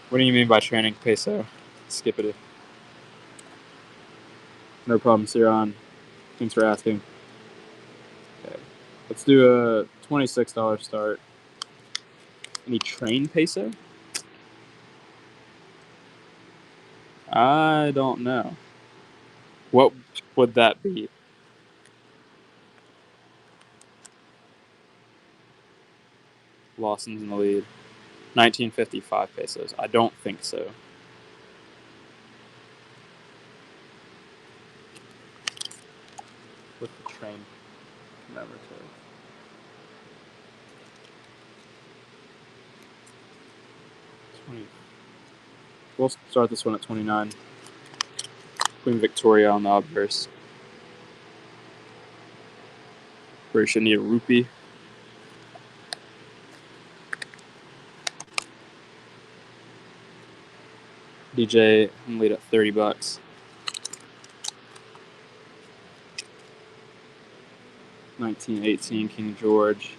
What do you mean by training peso? Skip it. No problem, Siron. Thanks for asking. Okay. Let's do a $26 start. Any train peso? I don't know. What would that be? Lawson's in the lead. 1955 pesos. I don't think so. With the train commemorative. We'll start this one at 29. Queen Victoria on the obverse. We should need a rupee. DJ, I'm lead at $30. 1918 King George.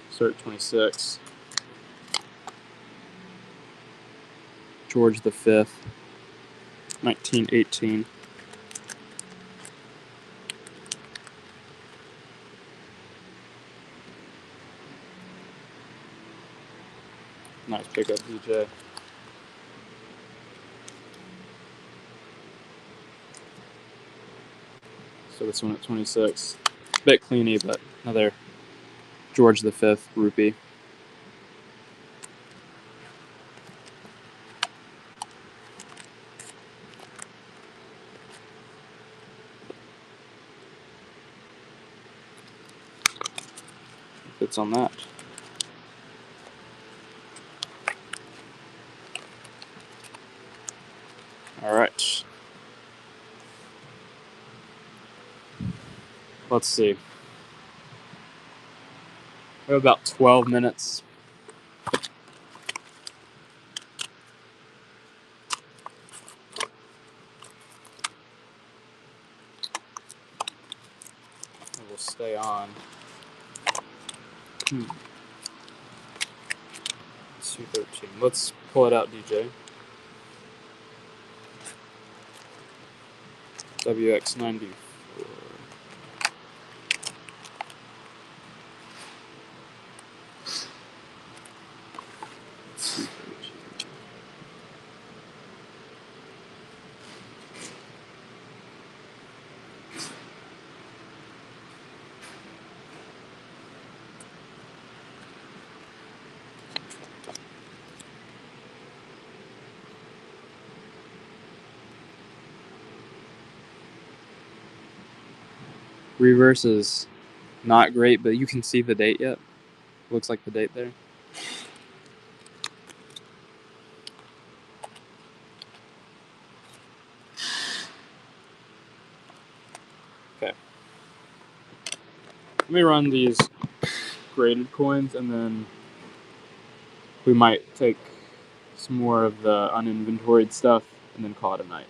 Start at 26. George V. 1918. Nice pickup, DJ. So this one at 26. Bit cleany, but another George V rupee. Fits on that. All right. Let's see. We have about 12 minutes. We'll stay on. 213. Let's pull it out, DJ. WX94. Reverse is not great, but you can see the date yet. Looks like the date there. Okay. Let me run these graded coins, and then we might take some more of the uninventoried stuff and then call it a night.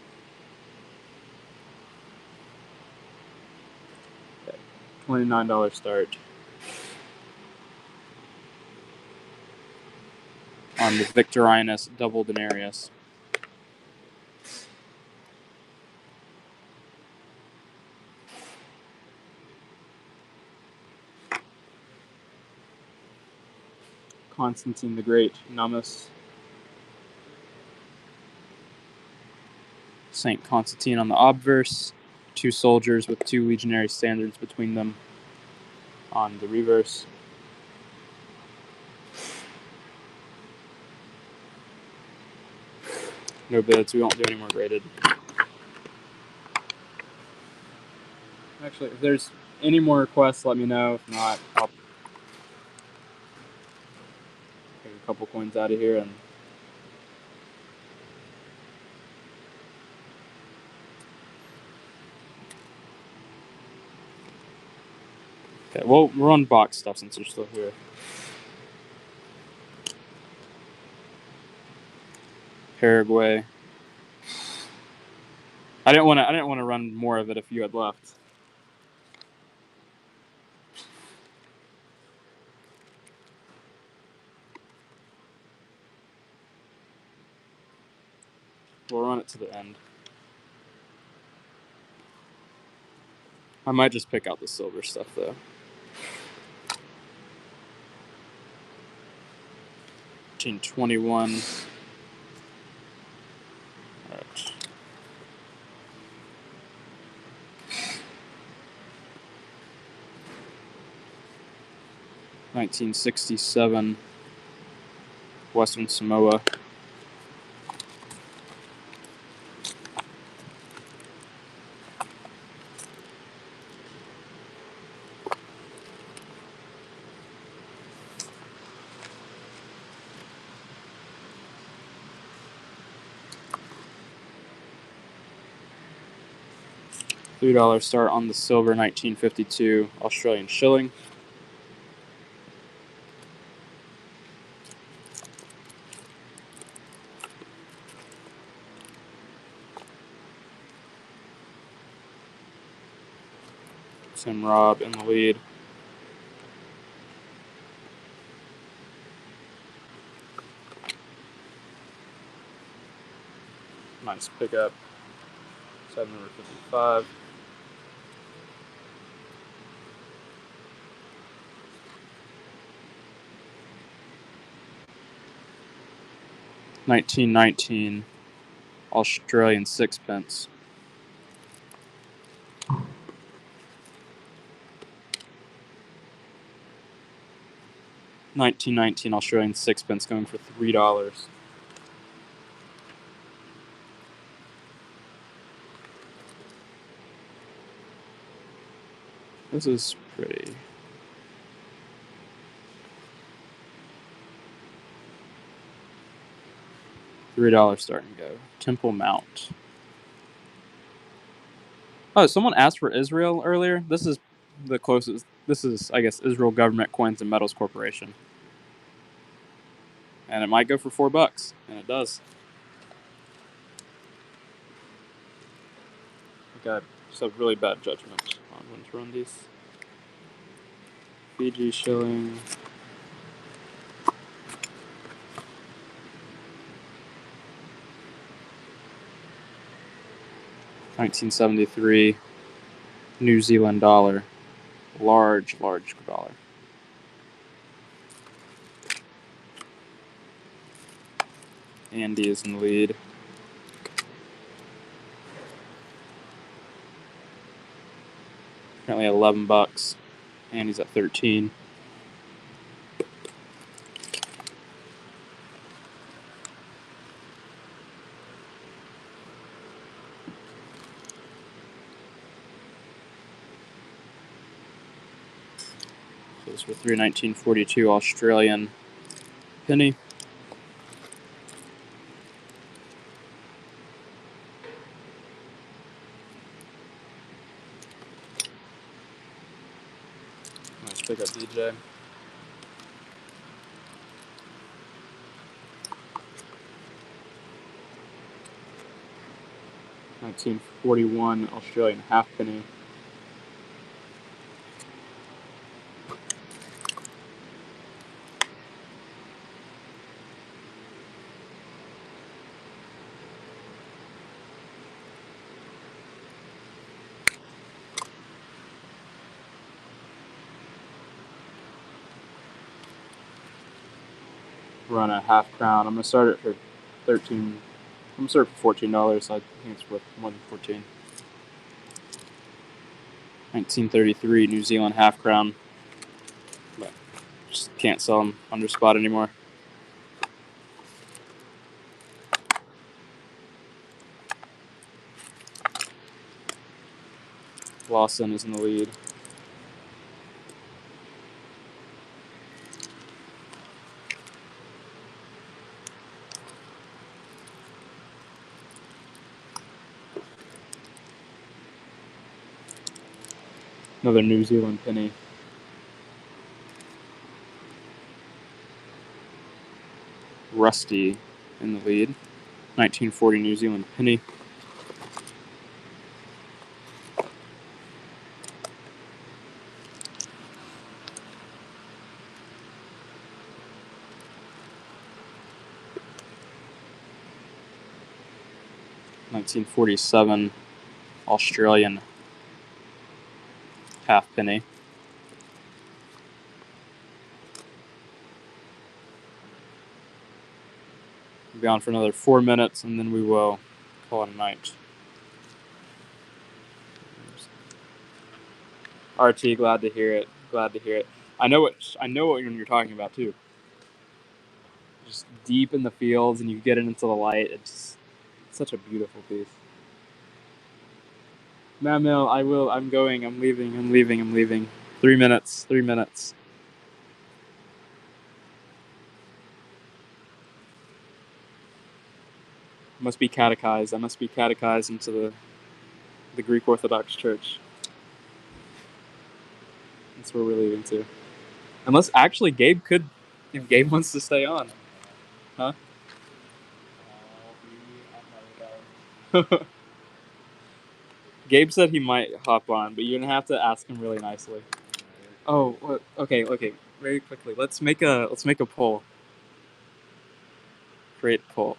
Okay. $29 start. On the Victorinus double denarius. Constantine the Great, Namus. Saint Constantine on the obverse. 2 soldiers with 2 legionary standards between them on the reverse. No bids, we won't do any more graded. Actually, if there's any more requests, let me know. If not, I'll... couple coins out of here and okay, we'll run box stuff since you're still here. Paraguay. I didn't want to run more of it if you had left. We'll run it to the end. I might just pick out the silver stuff though. Between 21. All right. $1967, Western Samoa. $3 start on the silver 1952 Australian shilling. Tim Robb in the lead. Nice pickup. 755. $19.19 Australian sixpence. $19.19 Australian sixpence going for $3. This is pretty. $3 starting to go. Temple Mount. Oh, someone asked for Israel earlier. This is the closest. This is, I guess, Israel Government Coins and Metals Corporation. And it might go for $4, and it does. I got just a really bad judgment on when to run these. Fiji shilling. $1973 New Zealand dollar. Large dollar. Andy is in the lead. Currently at $11. Andy's at 13. So this for $3.1942 Australian penny. Nice pick up, DJ. $1941 Australian halfpenny. Run a half crown. I'm gonna start it for $13. I'm gonna start it for $14. So I think it's worth more than 14. 1933 New Zealand half crown. But just can't sell them under spot anymore. Lawson is in the lead. Another New Zealand penny. Rusty in the lead. 1940 New Zealand penny. $1947 Australian half penny. We'll be on for another 4 minutes, and then we will call it a night. RT, glad to hear it. Glad to hear it. I know what you're talking about too. Just deep in the fields, and you get it into the light. It's such a beautiful piece. Mamil, I will. I'm going. I'm leaving. 3 minutes. 3 minutes. I must be catechized into the Greek Orthodox Church. That's where we're leaving to. Unless, actually, Gabe could, if Gabe wants to stay on. Huh? Gabe said he might hop on, but you're going to have to ask him really nicely. Oh, okay. Very quickly. Let's make a poll. Create a poll.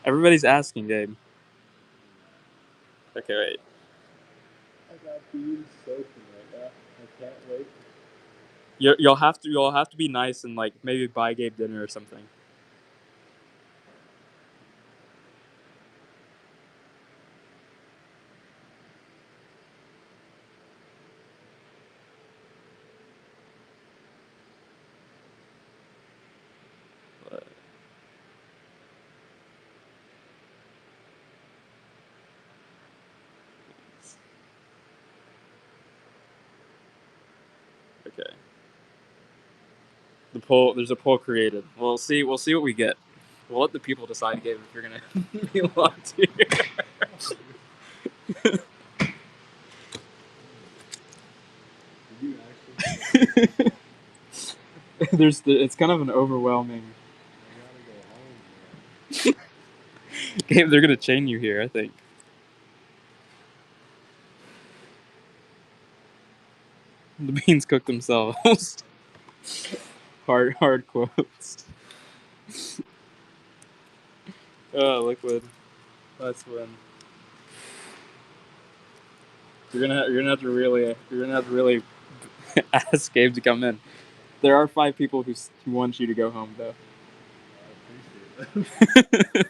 Everybody's asking, Gabe. Okay, wait. I got beans soaking right now. I can't wait. You'll have to be nice and like maybe buy Gabe dinner or something. Okay. There's a poll created. We'll see what we get. We'll let the people decide, Gabe, if you're gonna be locked here. It's kind of an overwhelming. I gotta go home, man. Gabe, they're gonna chain you here, I think. The beans cook themselves. Hard quotes. Oh, liquid. Let's win. You're gonna have to really ask Gabe to come in. There are 5 people who want you to go home, though. I appreciate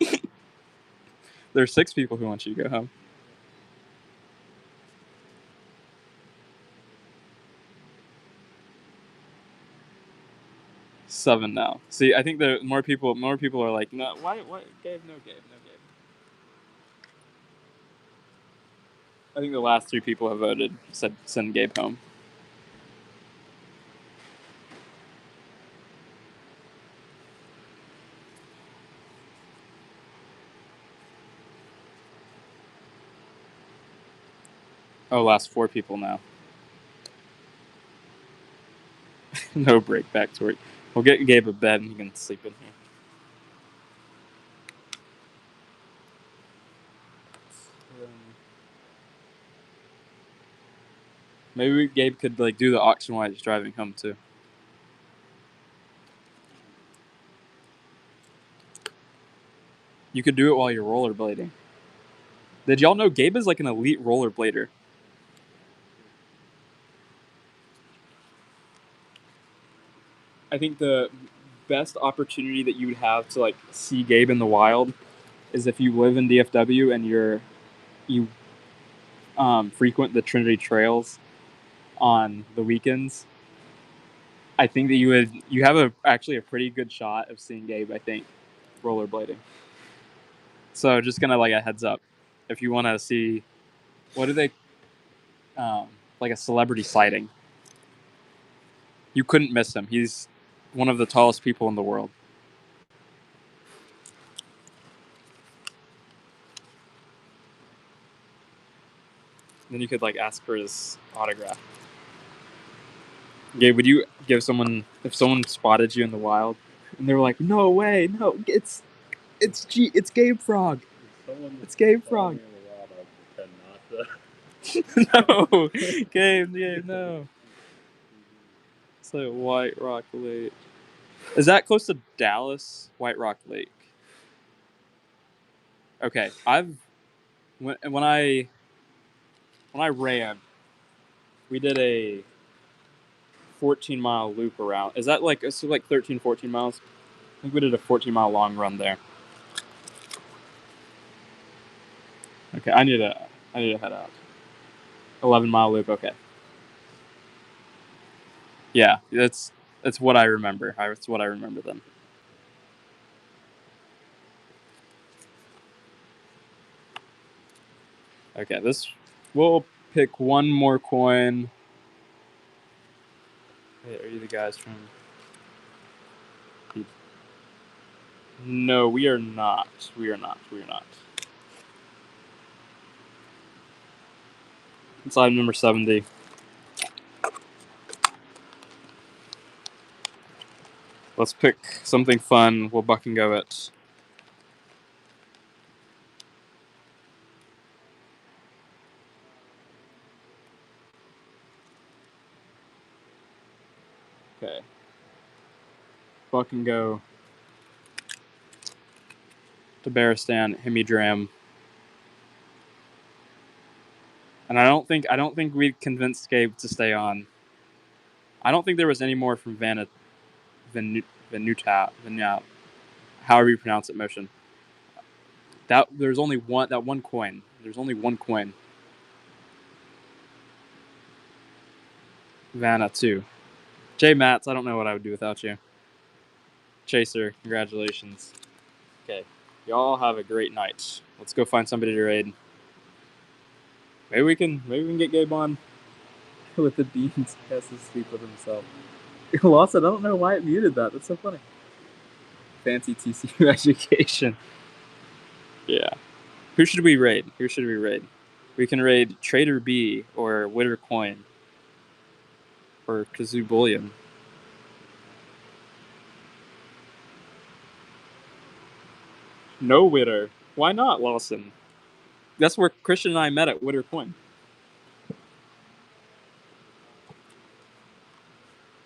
that. There are 6 people who want you to go home. Seven now. See, I think there more people are like, no, why, Gabe, no Gabe. I think the last 3 people have voted, said send Gabe home. Oh, last 4 people now. No break back to work. We'll get Gabe a bed and he can sleep in here. Maybe Gabe could like do the auction while he's driving home too. You could do it while you're rollerblading. Did y'all know Gabe is like an elite rollerblader? I think the best opportunity that you would have to like see Gabe in the wild is if you live in DFW and you frequent the Trinity Trails on the weekends. I think that you have actually a pretty good shot of seeing Gabe, I think, rollerblading. So just gonna like a heads up, if you want to see, what do they, like a celebrity sighting. You couldn't miss him. He's one of the tallest people in the world. Then you could like ask for his autograph. Gabe, would you give someone if someone spotted you in the wild and they were like, "No way, no, it's Gabe Frog. It's Gabe Frog." No, Gabe, no. It's like White Rock Lake. Is that close to Dallas? White Rock Lake. Okay, when I ran, we did a 14-mile loop around. Is that like 13, 14 miles? I think we did a 14-mile long run there. Okay, I need to head out. 11-mile loop. Okay. Yeah, that's what I remember. That's what I remember then. Okay, we'll pick one more coin. Hey, are you the guys from? No, we are not. We are not. It's item number 70. Let's pick something fun. We'll buck and go it. Okay. Buck and go. Tabaristan, Himidram. And I don't think we convinced Gabe to stay on. I don't think there was any more from Vanuatu, however you pronounce it, motion. There's only one coin. There's only one coin. Vanuatu. J Mats, I don't know what I would do without you. Chaser, congratulations. Okay. Y'all have a great night. Let's go find somebody to raid. Maybe we can get Gabe on with the beans. He has to sleep with himself. Lawson, I don't know why it muted that. That's so funny. Fancy TCU education. Yeah. Who should we raid? We can raid Trader B or Witter Coin or Kazoo Bullion. No Witter. Why not, Lawson? That's where Christian and I met at Witter Coin.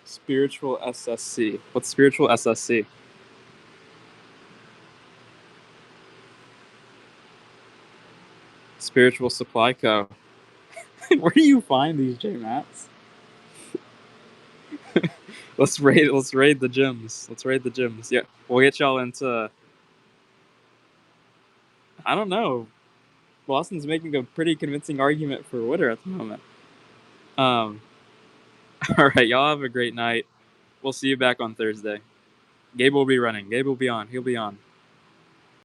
Spiritual SSC. What's Spiritual SSC? Spiritual Supply Co. Where do you find these J-Mats? Let's raid the gyms. Yeah, we'll get y'all into... I don't know. Lawson's making a pretty convincing argument for Witter at the moment. All right, y'all have a great night. We'll see you back on Thursday. Gabe will be running. Gabe will be on. He'll be on.